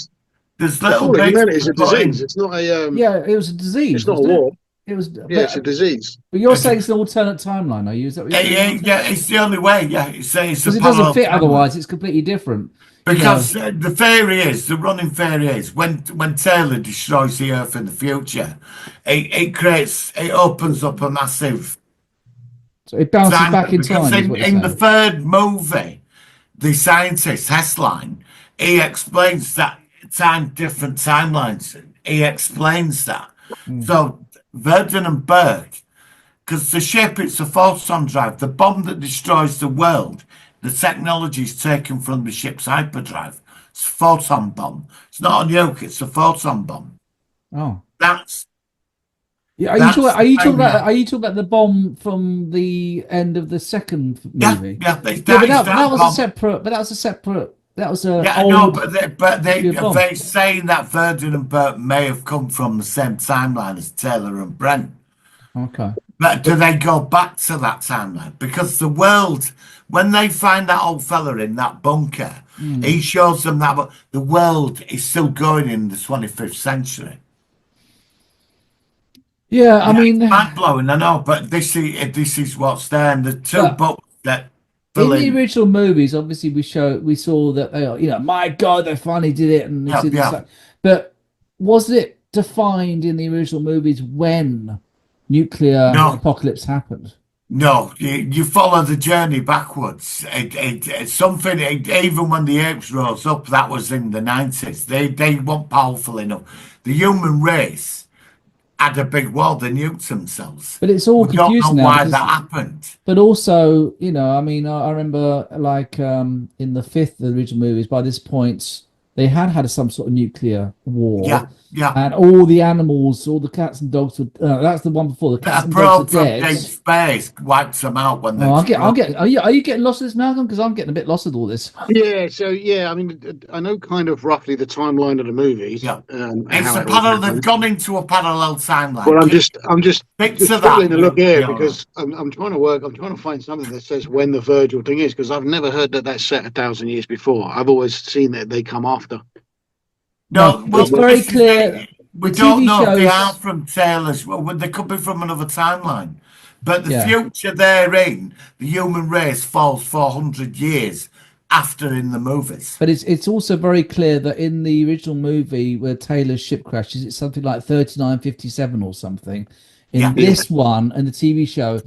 There's little bits humanity is a to put in. disease. It's not a yeah, it was a disease. it's not a wasn't it? war. It was. Yeah, it's a disease. But you're saying it's an alternate timeline, are you? Is that what you're saying? Yeah, it's the only way. Yeah, it's a Because it parallel doesn't fit timeline. otherwise. It's completely different. Because the running theory is, when Taylor destroys the Earth in the future, it opens up a massive So it bounces time. back in Because time. is what you're in the saying. third movie, the scientist Hessline, he explains that different timelines. He explains that. So Verdon and Burke, because the ship, it's a photon drive, the bomb that destroys the world, the technology is taken from the ship's hyperdrive. It's a photon bomb. It's not a nuke, it's a photon bomb. Oh. That's Yeah, are you talking about the bomb from the end of the second movie? that was a Yeah, old, no, but bomb. they're saying that Verdon and Burke may have come from the same timeline as Taylor and Brent. Okay. But do they go back to that timeline? Because the world, when they find that old fella in that bunker, he shows them that the world is still going in the 25th century. Yeah, I mean, mind blowing, I know, but this is what's there, and the two books that in the original movies, obviously we saw that they are, my God, they finally did it, and this but was it defined in the original movies when nuclear apocalypse happened? No, you follow the journey backwards. It's something. Even when the apes rose up, that was in the 90s. They weren't powerful enough. The human race had a big war. They nuked themselves. But it's all confusing don't know now why that happened. But also, I mean, I remember like in the the original movies. By this point, they had some sort of nuclear war. Yeah. And all the animals, all the cats and dogs were. That's the one before. The cats and dogs are dead. Deep space wipes them out when they. Are you getting lost in this, Malcolm? Because I'm getting a bit lost with all this. Yeah. So I mean, I know kind of roughly the timeline of the movies. Yeah. It's a parallel. They've gone into a parallel timeline. Well, I'm just struggling to look here because I'm trying to find something that says when the Virgil thing is, because I've never heard that that's set 1,000 years before. I've always seen that they come after. No, it's very clear. We don't know if they are from Taylor's. Well, they could be from another timeline. But the future they're in, the human race falls 400 years after in the movies. But it's also very clear that in the original movie where Taylor's ship crashes, it's something like 3957 or something. In this one and the TV show,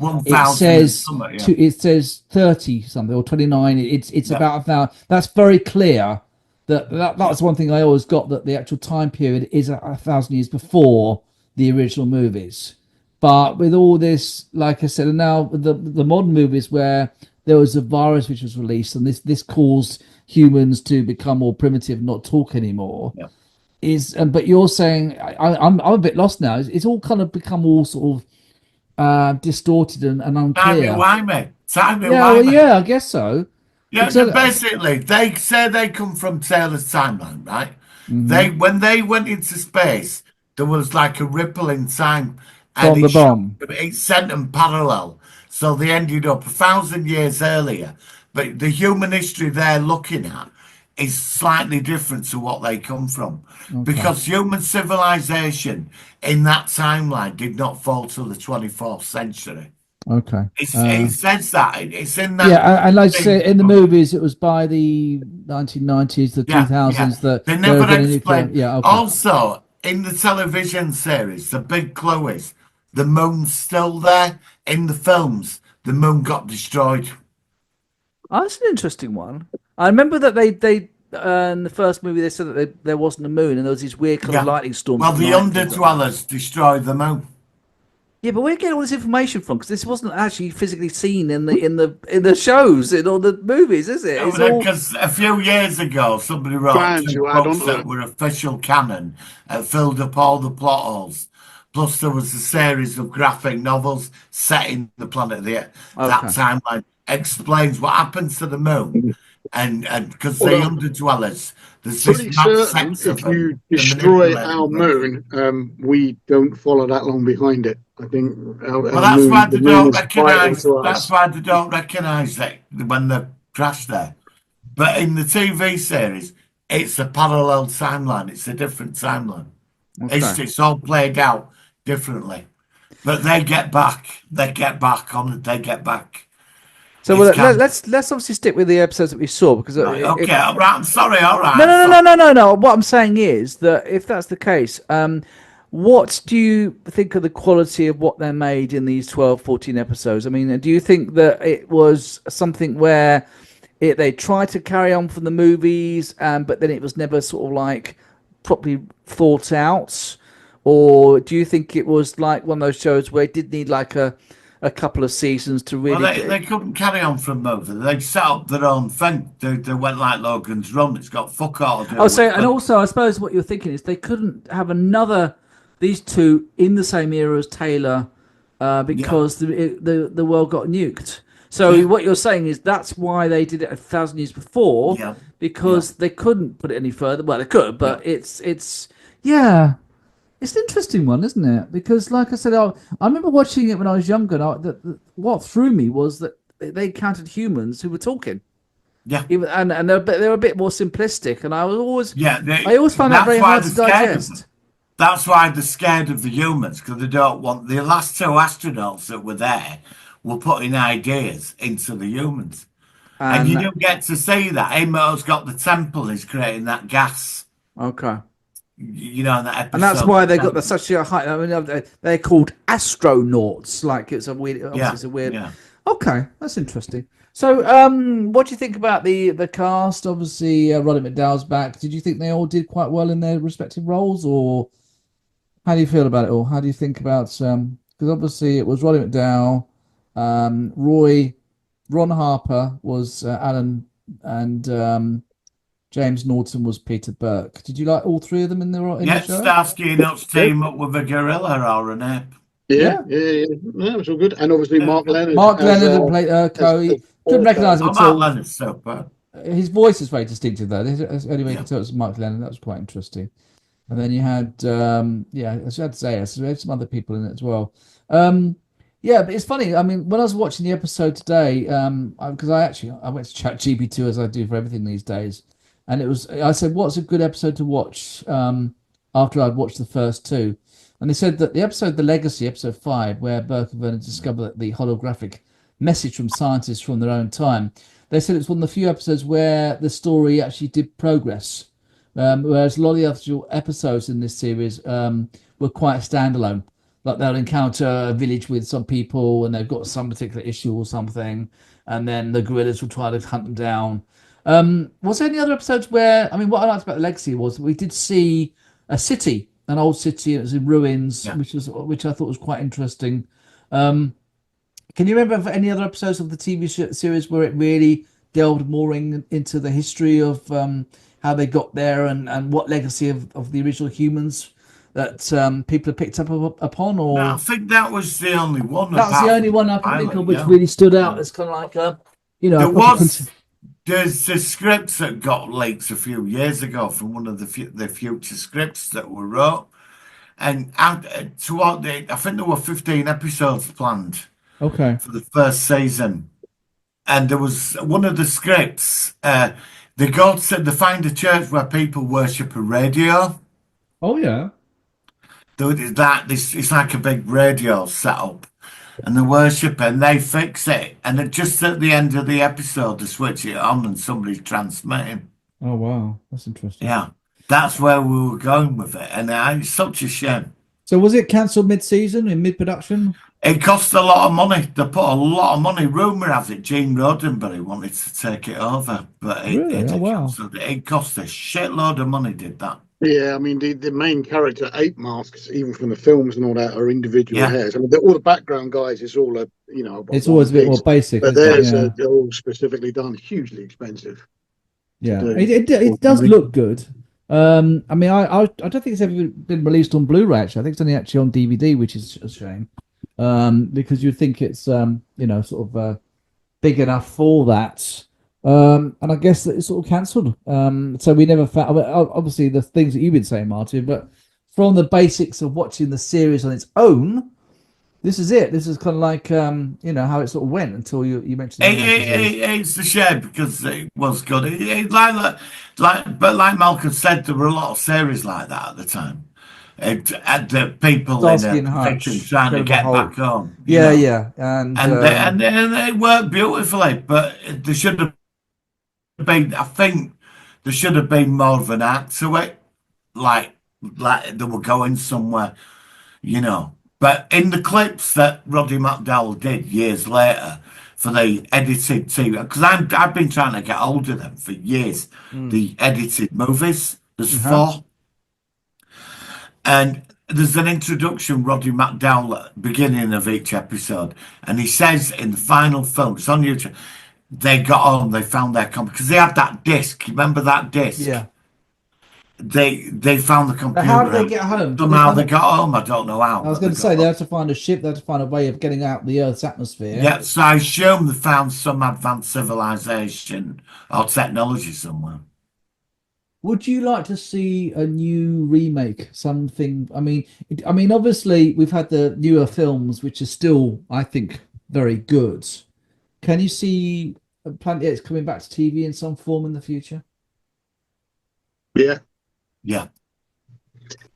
it says 30 something or 29. It's about 1,000. That's very clear. That's one thing I always got, that the actual time period is 1,000 years before the original movies. But with all this, like I said, and now the modern movies where there was a virus which was released, and this caused humans to become more primitive, not talk anymore. But you're saying I'm a bit lost now. It's all kind of become all sort of distorted and unclear. I guess so. Yeah, basically, they say they come from Taylor's timeline, right? When they went into space, there was like a ripple in time, and it sent them parallel. So they ended up 1,000 years earlier. But the human history they're looking at is slightly different to what they come from, because human civilization in that timeline did not fall till the 24th century. Okay. It says that. It's in that. Yeah, and like I say, in the movies, it was by the 1990s, the 2000s that they never explained. Also, in the television series, the big clue is the moon's still there. In the films, the moon got destroyed. Oh, that's an interesting one. I remember that they in the first movie they said that there wasn't a moon and there was these weird kind of lightning storms. Well, the underdwellers destroyed the moon. Yeah, but where are you getting all this information from? Because this wasn't actually physically seen in the shows, in all the movies, is it? Because a few years ago, somebody wrote 2 books that were official canon and filled up all the plot holes. Plus, there was a series of graphic novels set in the planet of the Earth. That timeline explains what happens to the moon, and because they underdwellers. There's this certain if you destroy our moon, we don't follow that long behind it. I think. That's why they don't recognise. That's why they don't recognise that when they crash there. But in the TV series, it's a parallel timeline. It's a different timeline. It's all played out differently. But they get back. They get back. So let's obviously stick with the episodes that we saw, because all right, I'm sorry. All right. No. What I'm saying is that if that's the case, what do you think of the quality of what they made in these 12, 14 episodes? I mean, do you think that it was something where they tried to carry on from the movies, but then it was never sort of like properly thought out? Or do you think it was like one of those shows where it did need like a couple of seasons to really... Well, they couldn't carry on from movies. They set up their own thing. They went like Logan's Run. It's got fuck all to do with and also, I suppose what you're thinking is they couldn't have these two in the same era as Taylor because the world got nuked. So what you're saying is that's why they did it 1,000 years before, because they couldn't put it any further. Well, they could, but it's It's an interesting one, isn't it? Because, like I said, I remember watching it when I was younger. And what threw me was that they encountered humans who were talking, Yeah. and they're a bit more simplistic. And I always found that That's very why hard they're to scared of digest. them. That's why they're scared of the humans, because they don't want the last two astronauts that were there were putting ideas into the humans. And you And don't get to see that. Amos got the temple, he's creating that gas. okay. You know, in that episode. And that's why they got such a high. I mean, they're called astronauts. Like it's a weird. Obviously, it's a weird. Yeah. Okay, that's interesting. So, what do you think about the cast? Obviously, Roddy McDowell's back. Did you think they all did quite well in their respective roles, or how do you feel about it all? How do you think about because obviously it was Roddy McDowell, Ron Harper was Alan, and James Norton was Peter Burke. Did you like all three of them in the show? Starsky and Hutch team up with a gorilla or an ape. Yeah, it was all good. And obviously Mark Leonard. Mark Leonard played Coey. Couldn't recognise him at all. Mark Leonard's so bad. His voice is very distinctive, though. The only way you can tell it was Mark Leonard. That was quite interesting. And then you had, as I had to say, we had some other people in it as well. But it's funny. I mean, when I was watching the episode today, because I went to ChatGPT as I do for everything these days, and I said, "What's a good episode to watch?" After I'd watched the first two, and they said that the episode, The Legacy, episode 5, where Burke and Vernon discover the holographic message from scientists from their own time. They said it's one of the few episodes where the story actually did progress. Whereas a lot of the other episodes in this series were quite standalone. Like they'll encounter a village with some people and they've got some particular issue or something, and then the guerrillas will try to hunt them down. Was there any other episodes where, I mean, what I liked about The Legacy was we did see a city, an old city, it was in ruins, which I thought was quite interesting. Can you remember any other episodes of the TV series where it really delved more into the history of how they got there and what legacy of the original humans that people have picked up upon? Or No, I think that was the only one. That's the only one I can think of which really stood out. It's kind of like There's the scripts that got leaked a few years ago from one of the future scripts that were wrote, and I think there were 15 episodes planned. Okay. For the first season, and there was one of the scripts. The God said they find a church where people worship a radio. Oh yeah. It's like a big radio setup, and they worship and they fix it, and just at the end of the episode they switch it on and somebody's transmitting. Oh wow, that's interesting. Yeah, that's where we were going with it, and it's such a shame. So was it cancelled mid-season, in mid-production? It cost a lot of money. They put a lot of money. Rumour has it Gene Roddenberry wanted to take it over, but it cost a shitload of money. Did that? Yeah, I mean the main character ape masks, even from the films and all that, are individual hairs. I mean, all the background guys, it's all it's always a bit more basic. But theirs they're all specifically done, hugely expensive. Yeah, it does look good. I mean, I don't think it's ever been released on Blu-ray. Actually, I think it's only actually on DVD, which is a shame. Because you'd think it's sort of big enough for that. And I guess that it's sort of cancelled. So we never found, obviously, the things that you've been saying, Martin, but from the basics of watching the series on its own, this is it. This is kind of like, how it sort of went until you mentioned it's a shame because it was good. But like Malcolm said, there were a lot of series like that at the time. The people Starsky in and a Hutch, trying to get back home. And they worked beautifully, but there should have been. I think there should have been more of an act to it, like they were going somewhere, But in the clips that Roddy McDowell did years later for the edited TV, because I've been trying to get hold of them for years. The edited movies, there's 4. And there's an introduction, Roddy McDowell, at the beginning of each episode. And he says in the final film, it's on YouTube, they got home, they found their computer. Because they had that disc. Remember that disc? Yeah. They found the computer. But how did they get home? Somehow they got home. I don't know how. I was going to say, they had to find a ship. They had to find a way of getting out the Earth's atmosphere. Yeah, so I assume they found some advanced civilization or technology somewhere. Would you like to see a new remake? Something? I mean, obviously we've had the newer films, which are still, I think, very good. Can you see Planet X coming back to TV in some form in the future? Yeah. Yeah.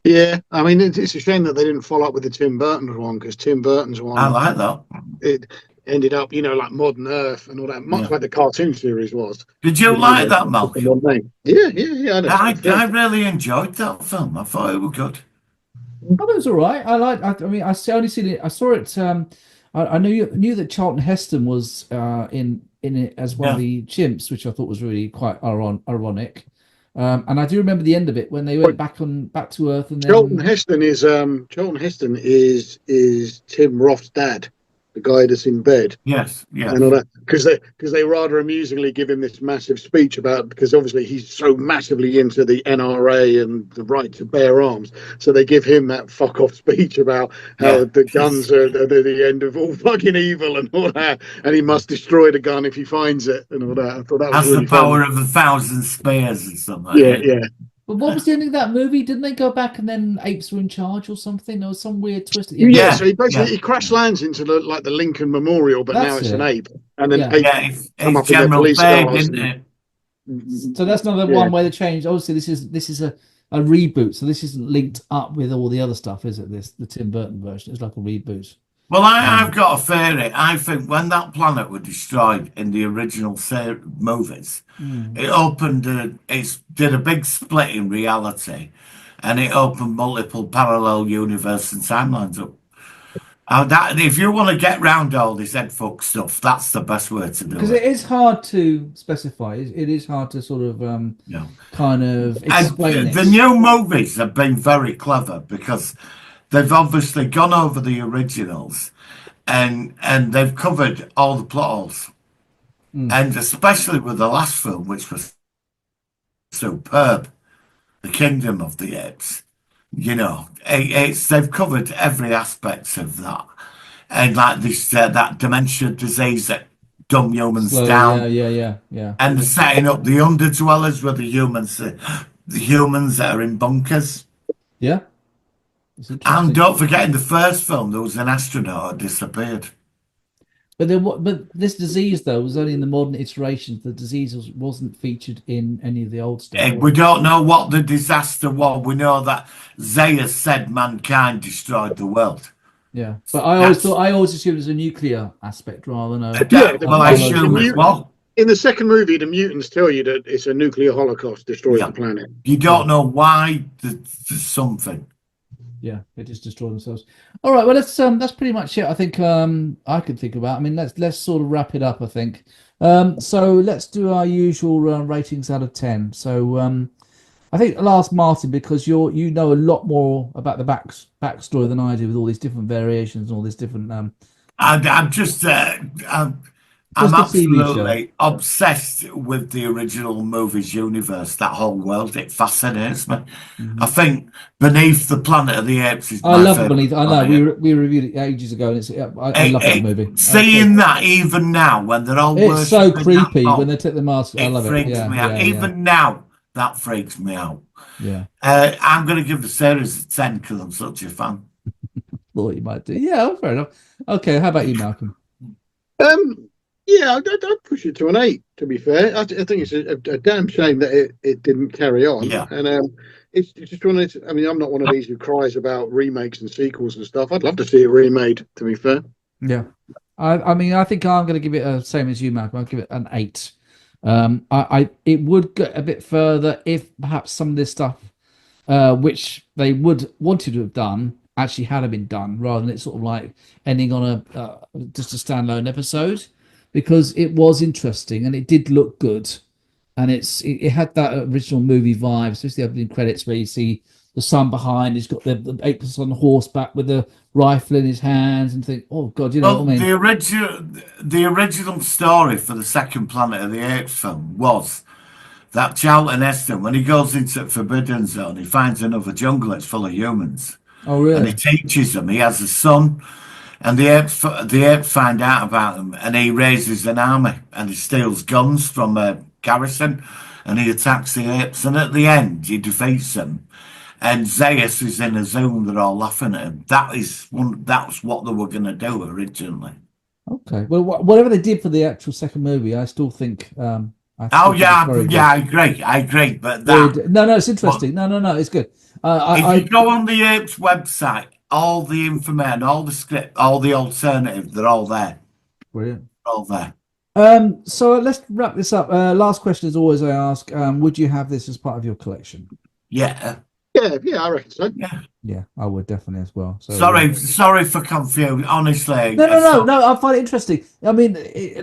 Yeah, I mean, it's a shame that they didn't follow up with the Tim Burton one, because Tim Burton's I one, like that. it ended up, like Modern Earth and all that, much Yeah. like the cartoon series was. Did you like that, Malcolm? Yeah, yeah, yeah. I really enjoyed that film. I thought it was good. Oh, it was all right. I mean, only seen it. I saw it. I knew that Charlton Heston was in it as one of the chimps, which I thought was really quite ironic. And I do remember the end of it when they went back to Earth, and then Charlton Heston is Tim Roth's dad, the guy that's in bed. Yes, yes. And all that, because they rather amusingly give him this massive speech about, because obviously he's so massively into the NRA and the right to bear arms, so they give him that fuck off speech about how the guns are the end of all fucking evil and all that, and he must destroy the gun if he finds it and all that. I thought that was That's really the power funny. of 1,000 spears or something. Yeah, yeah. But what was the ending of that movie? Didn't they go back and then apes were in charge or something? There was some weird twist at the end. Yeah, so he basically he crash lands into the Lincoln Memorial, but now it's an ape, and then apes come up in their police cars. So that's another one where they changed. Obviously, this is a reboot, so this isn't linked up with all the other stuff, is it? The Tim Burton version. It's like a reboot. Well, I've got a theory. I think when that planet was destroyed in the original movies, it opened, it did a big split in reality, and it opened multiple parallel universe and timelines up. If you want to get round all this head fuck stuff, that's the best way to do it. Because it is hard to specify. It is hard to sort of kind of explain it. The new movies have been very clever because they've obviously gone over the originals and they've covered all the plot holes. And especially with the last film, which was superb, The Kingdom of the Apes. They've covered every aspect of that. And like this, that dementia disease that dumb humans down. Yeah. And they're setting up the underdwellers with the humans that are in bunkers. Yeah. And don't forget, in the first film, there was an astronaut who disappeared. But But this disease, though, was only in the modern iterations. The disease wasn't featured in any of the old stuff. We don't know what the disaster was. We know that Zaya said mankind destroyed the world. Yeah, but I always assumed it was a nuclear aspect rather than a. Well, I assume as well. In the second movie, the mutants tell you that it's a nuclear holocaust destroyed the planet. You don't know why. There's something. Yeah, they just destroy themselves. All right, well, that's pretty much it. I think I could think about. I mean, let's sort of wrap it up. I think. So let's do our usual ratings out of 10. So I think I'll ask Martin, because you know a lot more about the backstory than I do, with all these different variations and all these different. I'm absolutely obsessed with the original movies universe, that whole world. It fascinates me. I think Beneath the Planet of the Apes is I love Beneath. I know we reviewed it ages ago, and I love that movie. Seeing that even now, when they're all it's so creepy when they take the mask. I love it. Freaks me out. Even now, that freaks me out. Yeah. I'm going to give the series a 10 because I'm such a fan. Thought you might do. Yeah, fair enough. Okay, how about you, Malcolm? Yeah, I'd push it to an 8. To be fair, I think it's a damn shame that it didn't carry on. Yeah. And it's just one of. I mean, I'm not one of these who cries about remakes and sequels and stuff. I'd love to see it remade. To be fair. Yeah, I mean, I think I'm going to give it the same as you, Malcolm. I'll give it an 8. It would get a bit further if perhaps some of this stuff, which they wanted to have done, actually had been done, rather than it sort of like ending on just a standalone episode. Because it was interesting and it did look good, and it had that original movie vibe, especially the opening credits where you see the son behind. He's got the apes on horseback with the rifle in his hands, and think, oh god, you know what I mean? The original story for the second Planet of the Apes film was that Charlton Heston, when he goes into the Forbidden Zone, he finds another jungle that's full of humans. Oh really? And he teaches them. He has a son. And the apes find out about him, and he raises an army, and he steals guns from a garrison, and he attacks the apes, and at the end he defeats them. And Zeus is in a zone, they're all laughing at him. That's what they were going to do originally. Okay. Well, whatever they did for the actual second movie, I still think. Oh yeah, I agree. But that no, it's interesting. No, it's good. if you go on the Apes website, all the information, all the script, all the alternatives, they're all there. Brilliant. They're all there. So let's wrap this up. Last question, as always, I ask: would you have this as part of your collection? Yeah. Yeah, I reckon so. Yeah, I would definitely as well. So, sorry for confusing. Honestly, no. I find it interesting. I mean,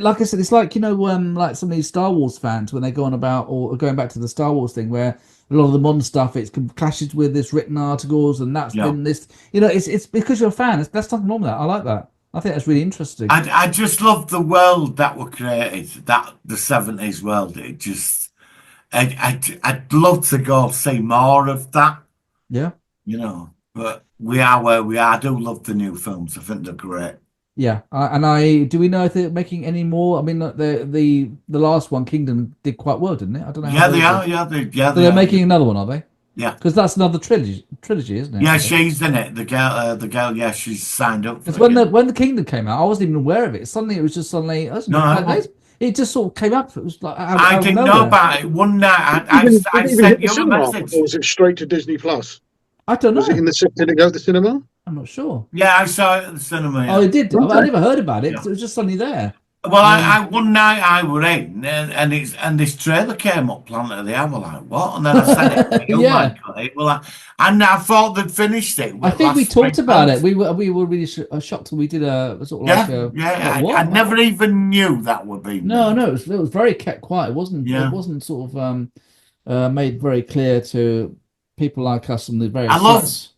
like I said, it's like like some of these Star Wars fans when they go on about or going back to the Star Wars thing, where a lot of the modern stuff it clashes with this written articles, and that's been this. It's because you're a fan. That's nothing wrong with that. I like that. I think that's really interesting. I just love the world that were created. That the 70s world. It just, I'd love to go see more of that. Yeah. But we are where we are. I do love the new films. I think they're great. Yeah, do we know if they're making any more? I mean, the last one, Kingdom, did quite well, didn't it? I don't know. Yeah, they are. So they're making another one, are they? Yeah, because that's another trilogy, isn't it? Yeah, she's in it. The girl. Yeah, she's signed up. Because when the Kingdom came out, I wasn't even aware of it. Suddenly, it was just it just sort of came up. It was like I didn't know about it. One night, I sent you a message. Or was it straight to Disney Plus? I don't know. Was it did it go to the cinema? I'm not sure. Yeah, I saw it at the cinema. Yeah. Oh, it did. I never heard about it. Yeah. It was just suddenly there. Well, I one night I were in, and this trailer came up, Planet of the Apes. I was like, what? And then I said it. Yeah. I thought they'd finished it. I think we talked about it. We were really shocked when we did a sort of I never even knew that would be. No, it was very kept quiet. It wasn't. Yeah. It wasn't sort of made very clear to people like us and the various.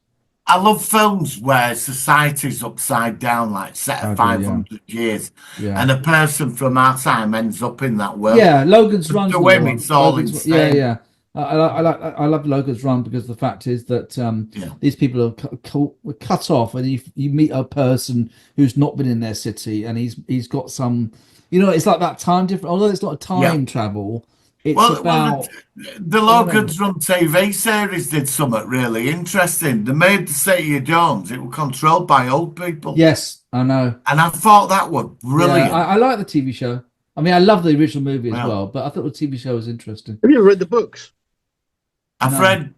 I love films where society's upside down, like set of 500 years, and a person from our time ends up in that world. Yeah, Logan's Run. The way it's all insane. Yeah. I love Logan's Run because the fact is that these people are cut off, and you meet a person who's not been in their city, and he's got some, it's like that time difference. Although it's not time travel. It's about the Logan's Run TV series did something really interesting. They made the city of Jones. It was controlled by old people. Yes, I know. And I thought that was brilliant. Yeah, I like the TV show. I mean, I love the original movie as well, but I thought the TV show was interesting. Have you read the books? I've read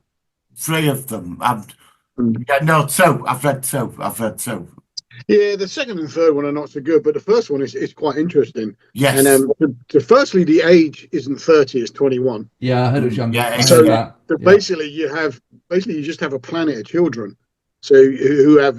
3 of them. I've read 2. Yeah, the second and third one are not so good, but the first one is quite interesting. Yes. And firstly, the age isn't 30; it's 21. Yeah, I heard it was younger. Yeah, so basically, you just have a planet of children. So who have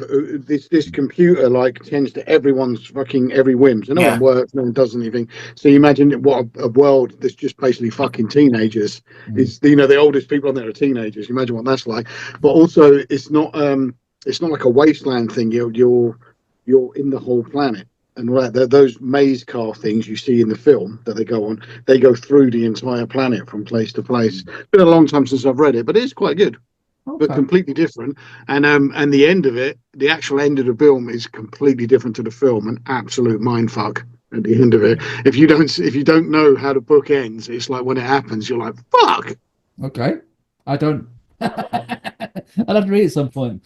this computer tends to everyone's fucking every whim. So no one works, no one does anything. So you imagine what a world that's just basically fucking teenagers. Is the oldest people on there are teenagers. You imagine what that's like. But also, it's not like a wasteland thing. You're in the whole planet, and those maze car things you see in the film that they go on, they go through the entire planet from place to place. It's been a long time since I've read it, but it's quite good, but completely different. And the end of it, the actual end of the film is completely different to the film, an absolute mindfuck at the end of it. If you don't know how the book ends, it's like when it happens, you're like, fuck. Okay, I don't. I'll have to read it at some point.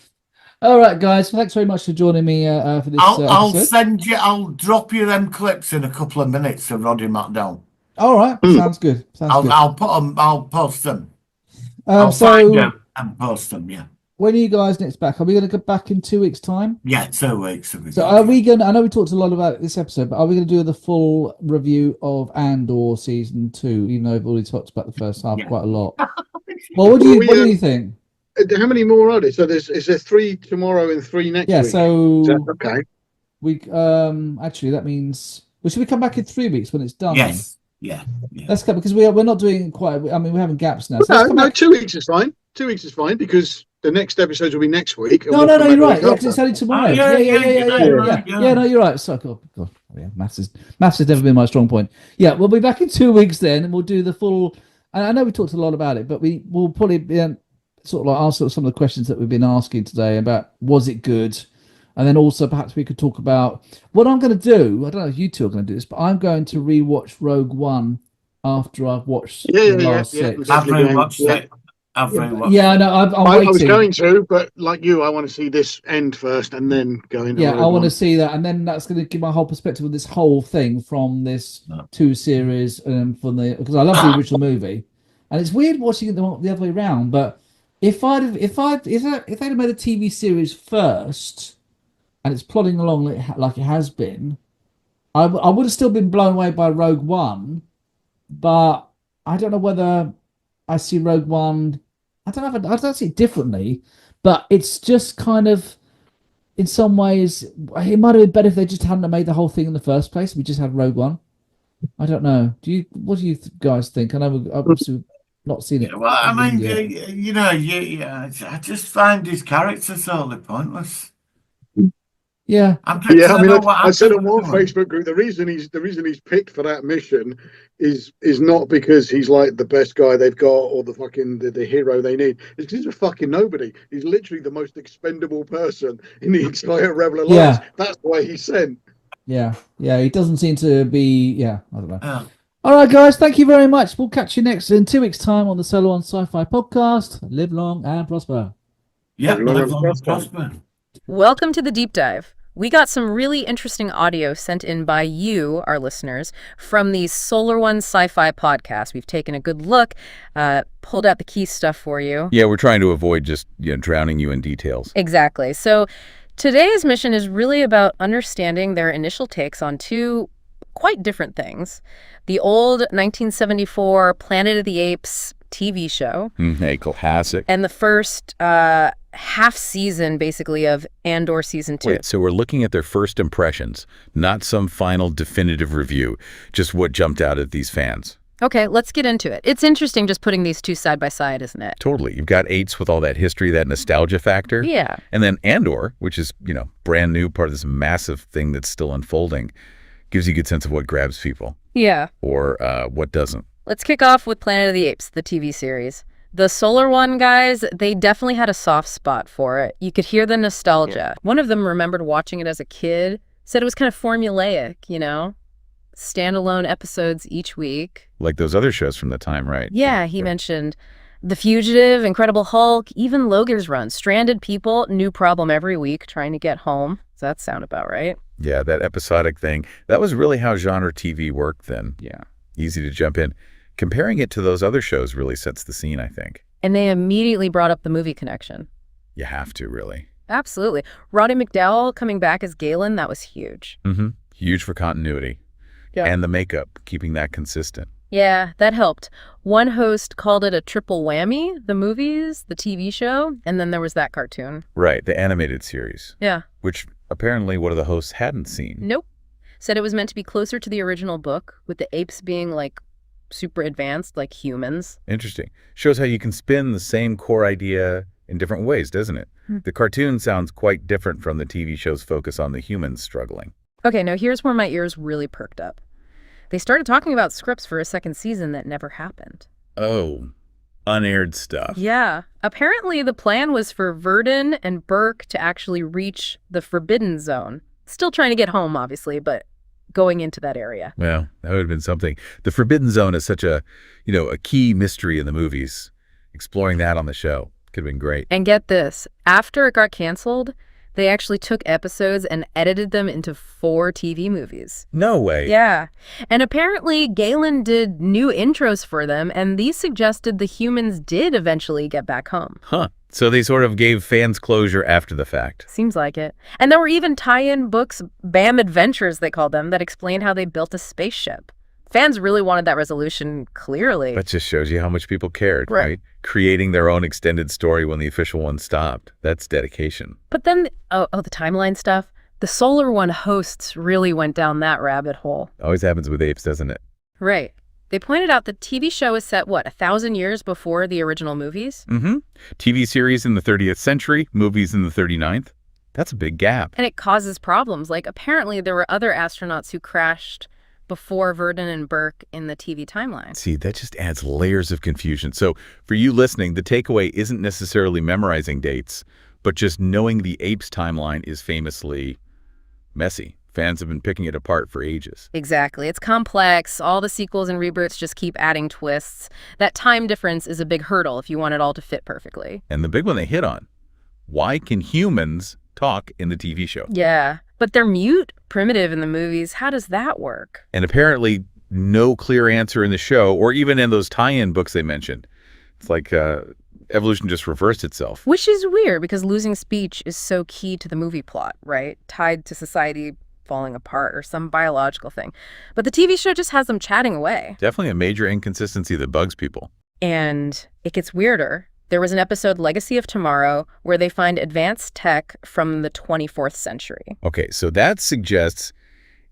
All right, guys. Thanks very much for joining me for this. I'll drop you them clips in a couple of minutes of Roddy McDowell. All right, sounds good. I'll put them. I'll post them. I'll find them and post them. Yeah. When are you guys next back? Are we going to go back in 2 weeks' time? Yeah, 2 weeks. So are we going? I know we talked a lot about this episode, but are we going to do the full review of Andor season 2? Even though we've already talked about the first half quite a lot. Well, what do you think? How many more are there? So is there 3 tomorrow and 3 next week? Yeah, so okay. We actually that means should we come back in 3 weeks when it's done? Yes. Yeah. Let's go because we're not doing quite. I mean, we're having gaps now. So no, 2 weeks is fine. 2 weeks is fine because the next episodes will be next week. No, you're right. Yeah, because it's only tomorrow. Yeah. No, you're right. So God, yeah, maths has never been my strong point. Yeah, we'll be back in 2 weeks then, and we'll do the full. And I know we talked a lot about it, but we'll probably sort of answer some of the questions that we've been asking today about was it good, and then also perhaps we could talk about what I'm going to do. I don't know if you two are going to do this, but I'm going to rewatch Rogue One after I've watched Yeah, the yeah, last yeah. six. I've Definitely rewatched going, it. I've rewatched Yeah, it. no, I'm I was waiting. going to, but like you, I want to see this end first and then go into Yeah, I Rogue want to One. see that, and then that's going to give my whole perspective of this whole thing from this two series, from the because I love the original movie, and it's weird watching it the other way around. But if they'd have made a TV series first, and it's plodding along like it has been, I would have still been blown away by Rogue One, but I don't know whether I see Rogue One. I don't know. I don't see it differently, but it's just kind of, in some ways, it might have been better if they just hadn't made the whole thing in the first place. We just had Rogue One. I don't know. What do you guys think? I know we've obviously not seen it. Well, I mean, yet. I just find his character totally pointless. Yeah. I'm trying Yeah, to I mean, know what I said on happened one to him. Facebook group, the reason he's picked for that mission is not because he's like the best guy they've got or the fucking the hero they need. It's because he's a fucking nobody. He's literally the most expendable person in the entire Rebel Alliance. Yeah. That's why he's sent. Yeah. He doesn't seem to be. Yeah, I don't know. Yeah. All right, guys. Thank you very much. We'll catch you next in 2 weeks' time on the Solo on Sci-Fi podcast. Live long and prosper. Yeah, Long live and long and prosper. prosper. Welcome to the deep dive. We got some really interesting audio sent in by you, our listeners, from the Solar One Sci-Fi podcast. We've taken a good look, pulled out the key stuff for you. Yeah, we're trying to avoid just drowning you in details. Exactly. So today's mission is really about understanding their initial takes on two quite different things. The old 1974 Planet of the Apes TV show. A classic. And the first half season, basically, of Andor Season 2. Wait, so we're looking at their first impressions, not some final definitive review, just what jumped out at these fans. Okay, let's get into it. It's interesting just putting these two side by side, isn't it? Totally. You've got Apes with all that history, that nostalgia factor. Yeah. And then Andor, which is, brand new, part of this massive thing that's still unfolding, gives you a good sense of what grabs people. Yeah. Or what doesn't. Let's kick off with Planet of the Apes, the TV series. The Solar One guys, they definitely had a soft spot for it. You could hear the nostalgia. One of them remembered watching it as a kid, said it was kind of formulaic, standalone episodes each week. Like those other shows from the time, right? Yeah, he mentioned The Fugitive, Incredible Hulk, even Logan's Run. Stranded people, new problem every week, trying to get home. Does that sound about right? Yeah, that episodic thing. That was really how genre TV worked then. Yeah. Easy to jump in. Comparing it to those other shows really sets the scene, I think. And they immediately brought up the movie connection. You have to, really. Absolutely. Roddy McDowell coming back as Galen, that was huge. Mm-hmm. Huge for continuity. Yeah. And the makeup, keeping that consistent. Yeah, that helped. One host called it a triple whammy, the movies, the TV show, and then there was that cartoon. Right, the animated series. Yeah. Which apparently one of the hosts hadn't seen. Nope. Said it was meant to be closer to the original book, with the apes being like super advanced, like humans. Interesting. Shows how you can spin the same core idea in different ways, doesn't it? The cartoon sounds quite different from the TV show's focus on the humans struggling. Okay, now here's where my ears really perked up. They started talking about scripts for a second season that never happened. Oh, unaired stuff. Yeah. Apparently the plan was for Verdon and Burke to actually reach the Forbidden Zone. Still trying to get home, obviously, but going into that area. Well, that would have been something. The Forbidden Zone is such a key mystery in the movies. Exploring that on the show could have been great. And get this, after it got canceled, they actually took episodes and edited them into 4 TV movies. No way. Yeah. And apparently Galen did new intros for them, and these suggested the humans did eventually get back home. Huh. So they sort of gave fans closure after the fact. Seems like it. And there were even tie-in books, BAM Adventures they called them, that explained how they built a spaceship. Fans really wanted that resolution, clearly. That just shows you how much people cared, Right. right? Creating their own extended story when the official one stopped. That's dedication. But then, the timeline stuff, the Solar One hosts really went down that rabbit hole. Always happens with apes, doesn't it? Right. They pointed out the TV show is set, 1,000 years before the original movies? Mm-hmm. TV series in the 30th century, movies in the 39th. That's a big gap. And it causes problems. Like, apparently there were other astronauts who crashed before Verdon and Burke in the TV timeline. See, that just adds layers of confusion. So for you listening, the takeaway isn't necessarily memorizing dates, but just knowing the Apes timeline is famously messy, Fans have been picking it apart for ages. Exactly. It's complex. All the sequels and reboots just keep adding twists. That time difference is a big hurdle if you want it all to fit perfectly. And the big one they hit on, why can humans talk in the TV show? Yeah, but they're mute, primitive in the movies. How does that work? And apparently no clear answer in the show or even in those tie-in books they mentioned. It's like evolution just reversed itself. Which is weird because losing speech is so key to the movie plot, right? Tied to society falling apart or some biological thing. But the TV show just has them chatting away. Definitely a major inconsistency that bugs people. And it gets weirder. There was an episode, Legacy of Tomorrow, where they find advanced tech from the 24th century. Okay, so that suggests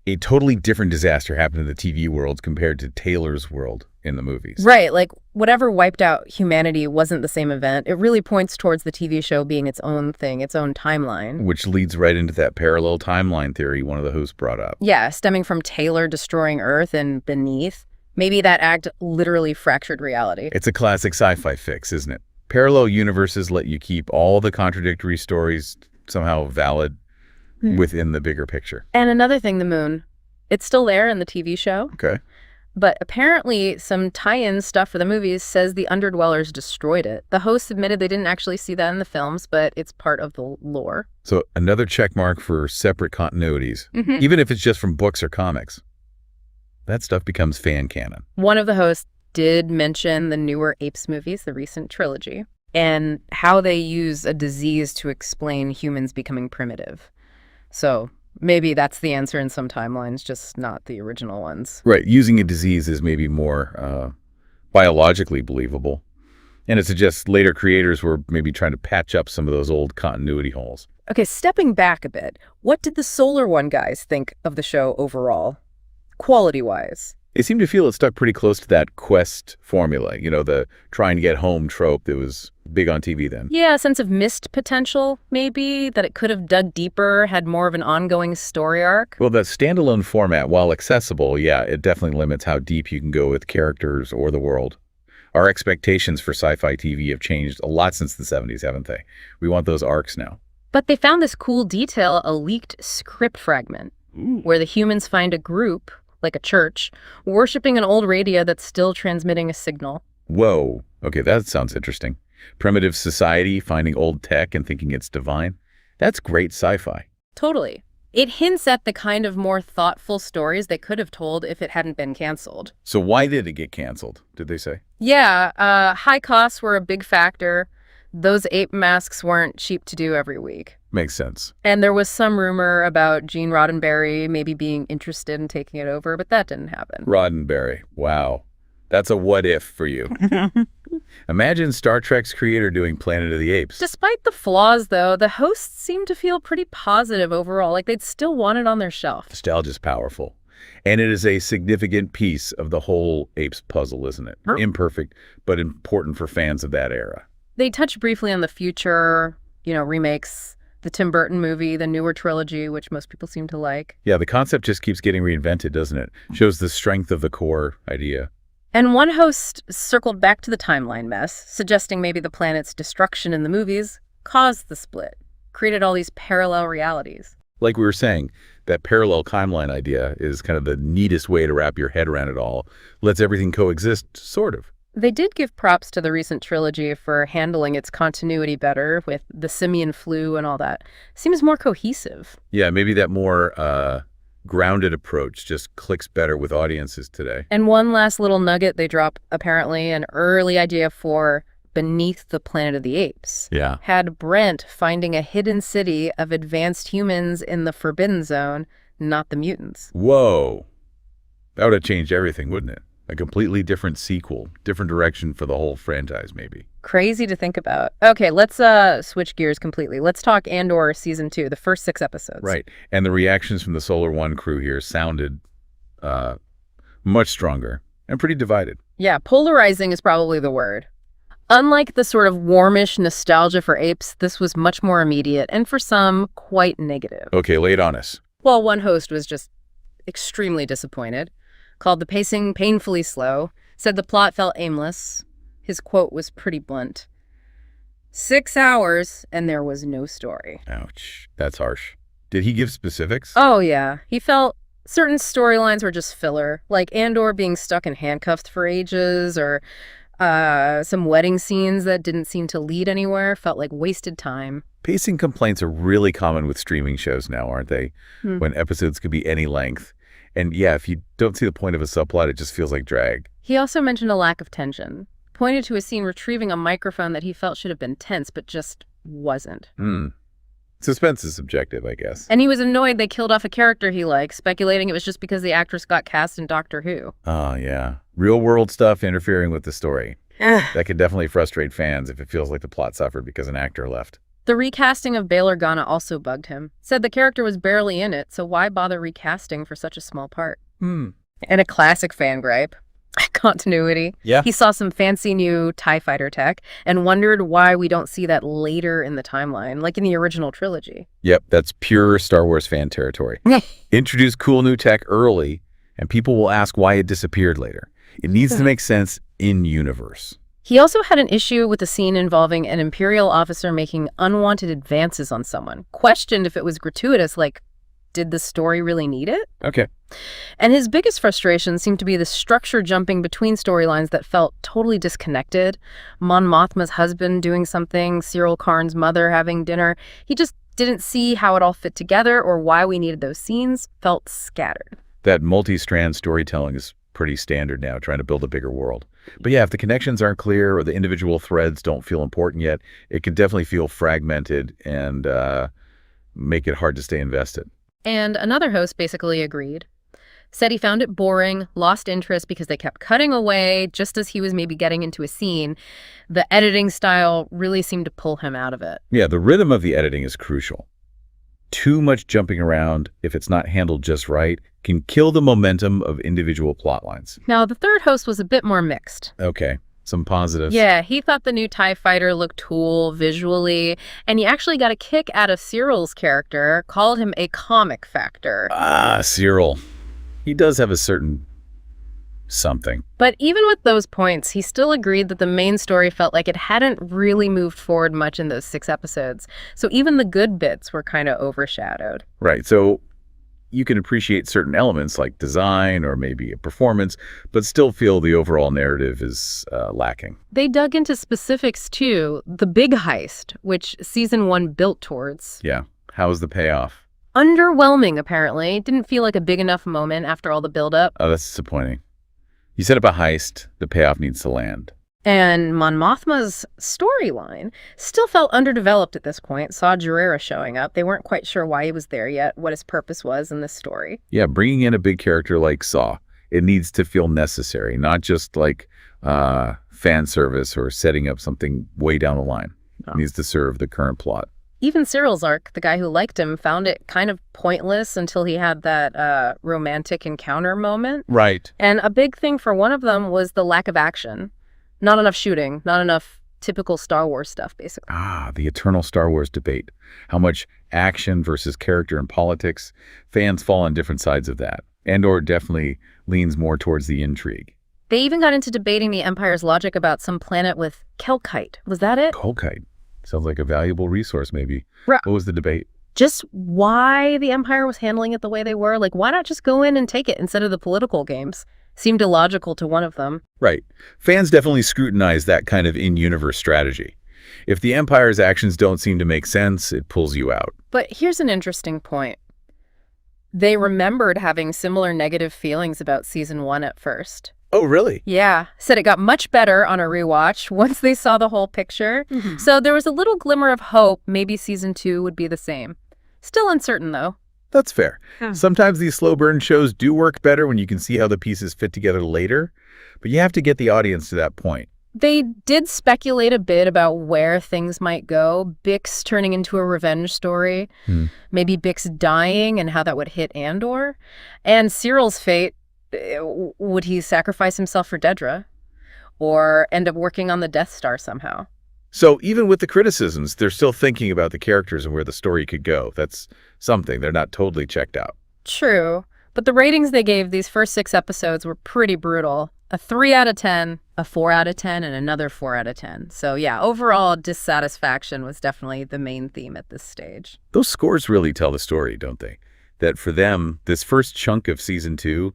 a totally different disaster happened in the TV world compared to Taylor's world in the movies. Right, like whatever wiped out humanity wasn't the same event. It really points towards the TV show being its own thing, its own timeline. Which leads right into that parallel timeline theory one of the hosts brought up. Yeah, stemming from Taylor destroying Earth and Beneath. Maybe that act literally fractured reality. It's a classic sci-fi fix, isn't it? Parallel universes let you keep all the contradictory stories somehow valid within the bigger picture. And another thing, the moon. It's still there in the TV show. Okay. But apparently some tie-in stuff for the movies says the Underdwellers destroyed it. The hosts admitted they didn't actually see that in the films, but it's part of the lore. So another check mark for separate continuities, even if it's just from books or comics. That stuff becomes fan canon. One of the hosts did mention the newer Apes movies, the recent trilogy, and how they use a disease to explain humans becoming primitive. So maybe that's the answer in some timelines, just not the original ones. Right. Using a disease is maybe more biologically believable. And it suggests later creators were maybe trying to patch up some of those old continuity holes. Okay, stepping back a bit, what did the Solar One guys think of the show overall, quality-wise? They seem to feel it stuck pretty close to that Quest formula, you know, the trying to get home trope that was big on TV then. Yeah, a sense of missed potential, maybe, that it could have dug deeper, had more of an ongoing story arc. Well, the standalone format, while accessible, yeah, it definitely limits how deep you can go with characters or the world. Our expectations for sci-fi TV have changed a lot since the 70s, haven't they? We want those arcs now. But they found this cool detail, a leaked script fragment, where the humans find a group, like a church, worshipping an old radio that's still transmitting a signal. Whoa. Okay, that sounds interesting. Primitive society finding old tech and thinking it's divine. That's great sci-fi. Totally. It hints at the kind of more thoughtful stories they could have told if it hadn't been canceled. So why did it get canceled, did they say? Yeah, high costs were a big factor. Those ape masks weren't cheap to do every week. Makes sense. And there was some rumor about Gene Roddenberry maybe being interested in taking it over, but that didn't happen. Roddenberry. Wow. That's a what if for you. Imagine Star Trek's creator doing Planet of the Apes. Despite the flaws, though, the hosts seemed to feel pretty positive overall, like they'd still want it on their shelf. Nostalgia's powerful. And it is a significant piece of the whole Apes puzzle, isn't it? Imperfect, but important for fans of that era. They touch briefly on the future, remakes, the Tim Burton movie, the newer trilogy, which most people seem to like. Yeah, the concept just keeps getting reinvented, doesn't it? Shows the strength of the core idea. And one host circled back to the timeline mess, suggesting maybe the planet's destruction in the movies caused the split, created all these parallel realities. Like we were saying, that parallel timeline idea is kind of the neatest way to wrap your head around it all. Lets everything coexist, sort of. They did give props to the recent trilogy for handling its continuity better with the simian flu and all that. Seems more cohesive. Yeah, maybe that more grounded approach just clicks better with audiences today. And one last little nugget they drop, apparently, an early idea for Beneath the Planet of the Apes. Yeah. Had Brent finding a hidden city of advanced humans in the Forbidden Zone, not the mutants. Whoa. That would have changed everything, wouldn't it? A completely different sequel, different direction for the whole franchise, maybe. Crazy to think about. Okay, let's switch gears completely. Let's talk Andor Season 2, the first 6 episodes. Right. And the reactions from the Solar One crew here sounded much stronger and pretty divided. Yeah, polarizing is probably the word. Unlike the sort of warmish nostalgia for Apes, this was much more immediate and for some, quite negative. Okay, lay it on us. Well, one host was just extremely disappointed, called the pacing painfully slow, said the plot felt aimless. His quote was pretty blunt. 6 hours and there was no story. Ouch. That's harsh. Did he give specifics? Oh, yeah. He felt certain storylines were just filler, like Andor being stuck in handcuffs for ages, or some wedding scenes that didn't seem to lead anywhere, felt like wasted time. Pacing complaints are really common with streaming shows now, aren't they? When episodes could be any length. And yeah, if you don't see the point of a subplot, it just feels like drag. He also mentioned a lack of tension, pointed to a scene retrieving a microphone that he felt should have been tense, but just wasn't. Suspense is subjective, I guess. And he was annoyed they killed off a character he liked, speculating it was just because the actress got cast in Doctor Who. Oh, yeah. Real world stuff interfering with the story. That could definitely frustrate fans if it feels like the plot suffered because an actor left. The recasting of Bail Organa also bugged him. Said the character was barely in it, so why bother recasting for such a small part? And a classic fan gripe. Continuity. Yeah. He saw some fancy new TIE fighter tech and wondered why we don't see that later in the timeline, like in the original trilogy. Yep, that's pure Star Wars fan territory. Introduce cool new tech early, and people will ask why it disappeared later. It needs to make sense in universe. He also had an issue with the scene involving an Imperial officer making unwanted advances on someone. Questioned if it was gratuitous, like, did the story really need it? Okay. And his biggest frustration seemed to be the structure jumping between storylines that felt totally disconnected. Mon Mothma's husband doing something, Cyril Karn's mother having dinner. He just didn't see how it all fit together or why we needed those scenes. Felt scattered. That multi-strand storytelling is pretty standard now, trying to build a bigger world. But yeah, if the connections aren't clear or the individual threads don't feel important yet, it can definitely feel fragmented and make it hard to stay invested. And another host basically agreed. Said he found it boring, lost interest because they kept cutting away just as he was maybe getting into a scene. The editing style really seemed to pull him out of it. Yeah, the rhythm of the editing is crucial. Too much jumping around, if it's not handled just right, can kill the momentum of individual plot lines. Now, the third host was a bit more mixed. Okay, some positives. Yeah, he thought the new TIE fighter looked cool visually, and he actually got a kick out of Cyril's character, called him a comic factor. Cyril. He does have a certain something. But even with those points, he still agreed that the main story felt like it hadn't really moved forward much in those 6 episodes. So even the good bits were kind of overshadowed. Right, so you can appreciate certain elements like design or maybe a performance, but still feel the overall narrative is lacking. They dug into specifics too. The big heist, which season 1 built towards. Yeah, how was the payoff? Underwhelming, apparently. Didn't feel like a big enough moment after all the buildup. Oh, that's disappointing. You set up a heist, the payoff needs to land. And Mon Mothma's storyline still felt underdeveloped at this point. Saw Gerrera showing up. They weren't quite sure why he was there yet, what his purpose was in this story. Yeah, bringing in a big character like Saw, it needs to feel necessary, not just like fan service or setting up something way down the line. It needs to serve the current plot. Even Cyril's arc, the guy who liked him, found it kind of pointless until he had that romantic encounter moment. Right. And a big thing for one of them was the lack of action. Not enough shooting, not enough typical Star Wars stuff, basically. The eternal Star Wars debate. How much action versus character and politics. Fans fall on different sides of that. Andor definitely leans more towards the intrigue. They even got into debating the Empire's logic about some planet with Kelkite. Was that it? Kelkite. Sounds like a valuable resource, maybe. Right. What was the debate? Just why the Empire was handling it the way they were. Like, why not just go in and take it instead of the political games? Seemed illogical to one of them. Right. Fans definitely scrutinize that kind of in-universe strategy. If the Empire's actions don't seem to make sense, it pulls you out. But here's an interesting point. They remembered having similar negative feelings about season 1 at first. Oh, really? Yeah. Said it got much better on a rewatch once they saw the whole picture. So there was a little glimmer of hope. Maybe season 2 would be the same. Still uncertain, though. That's fair. Sometimes these slow burn shows do work better when you can see how the pieces fit together later, but you have to get the audience to that point. They did speculate a bit about where things might go. Bix turning into a revenge story. Maybe Bix dying and how that would hit Andor. And Cyril's fate. Would he sacrifice himself for Dedra? Or end up working on the Death Star somehow? So even with the criticisms, they're still thinking about the characters and where the story could go. That's something. They're not totally checked out. True. But the ratings they gave these first 6 episodes were pretty brutal. A 3 out of 10. a 4 out of 10 and another 4 out of 10. So yeah, overall dissatisfaction was definitely the main theme at this stage. Those scores really tell the story, don't they? That for them, this first chunk of season 2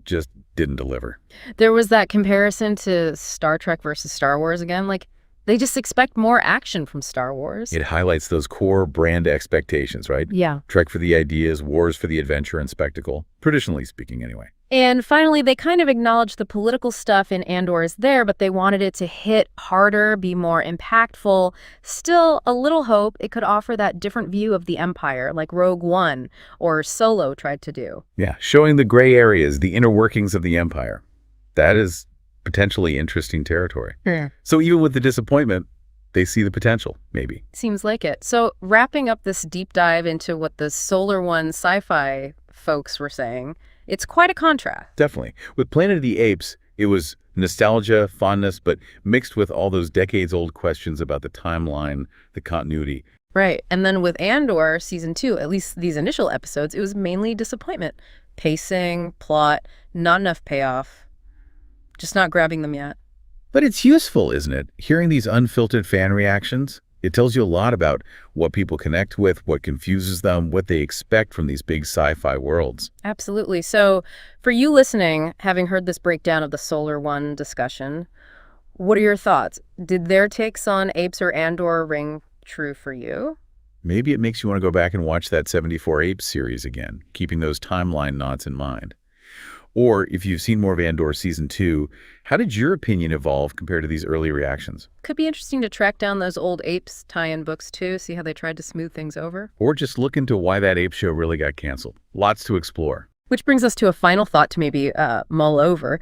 just didn't deliver. There was that comparison to Star Trek versus Star Wars again. Like, they just expect more action from Star Wars. It highlights those core brand expectations, right? Yeah. Trek for the ideas, Wars for the adventure and spectacle, traditionally speaking anyway. And finally, they kind of acknowledged the political stuff in Andor is there, but they wanted it to hit harder, be more impactful. Still, a little hope it could offer that different view of the Empire, like Rogue One or Solo tried to do. Yeah, showing the gray areas, the inner workings of the Empire. That is potentially interesting territory. Yeah. So even with the disappointment, they see the potential, maybe. Seems like it. So wrapping up this deep dive into what the Solar One sci-fi folks were saying, it's quite a contrast. Definitely. With Planet of the Apes, it was nostalgia, fondness, but mixed with all those decades-old questions about the timeline, the continuity. Right. And then with Andor season 2, at least these initial episodes, it was mainly disappointment. Pacing, plot, not enough payoff. Just not grabbing them yet. But it's useful, isn't it? Hearing these unfiltered fan reactions, it tells you a lot about what people connect with, what confuses them, what they expect from these big sci-fi worlds. Absolutely. So for you listening, having heard this breakdown of the Solar One discussion, what are your thoughts? Did their takes on Apes or Andor ring true for you? Maybe it makes you want to go back and watch that 74 Apes series again, keeping those timeline knots in mind. Or if you've seen more of Andor Season 2, how did your opinion evolve compared to these early reactions? Could be interesting to track down those old Apes tie-in books too, see how they tried to smooth things over. Or just look into why that ape show really got canceled. Lots to explore. Which brings us to a final thought to maybe mull over.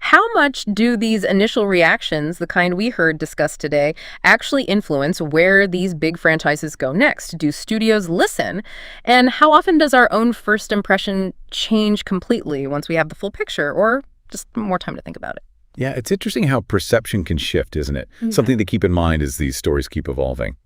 How much do these initial reactions, the kind we heard discussed today, actually influence where these big franchises go next? Do studios listen? And how often does our own first impression change completely once we have the full picture, or just more time to think about it? Yeah, it's interesting how perception can shift, isn't it? Something to keep in mind as these stories keep evolving.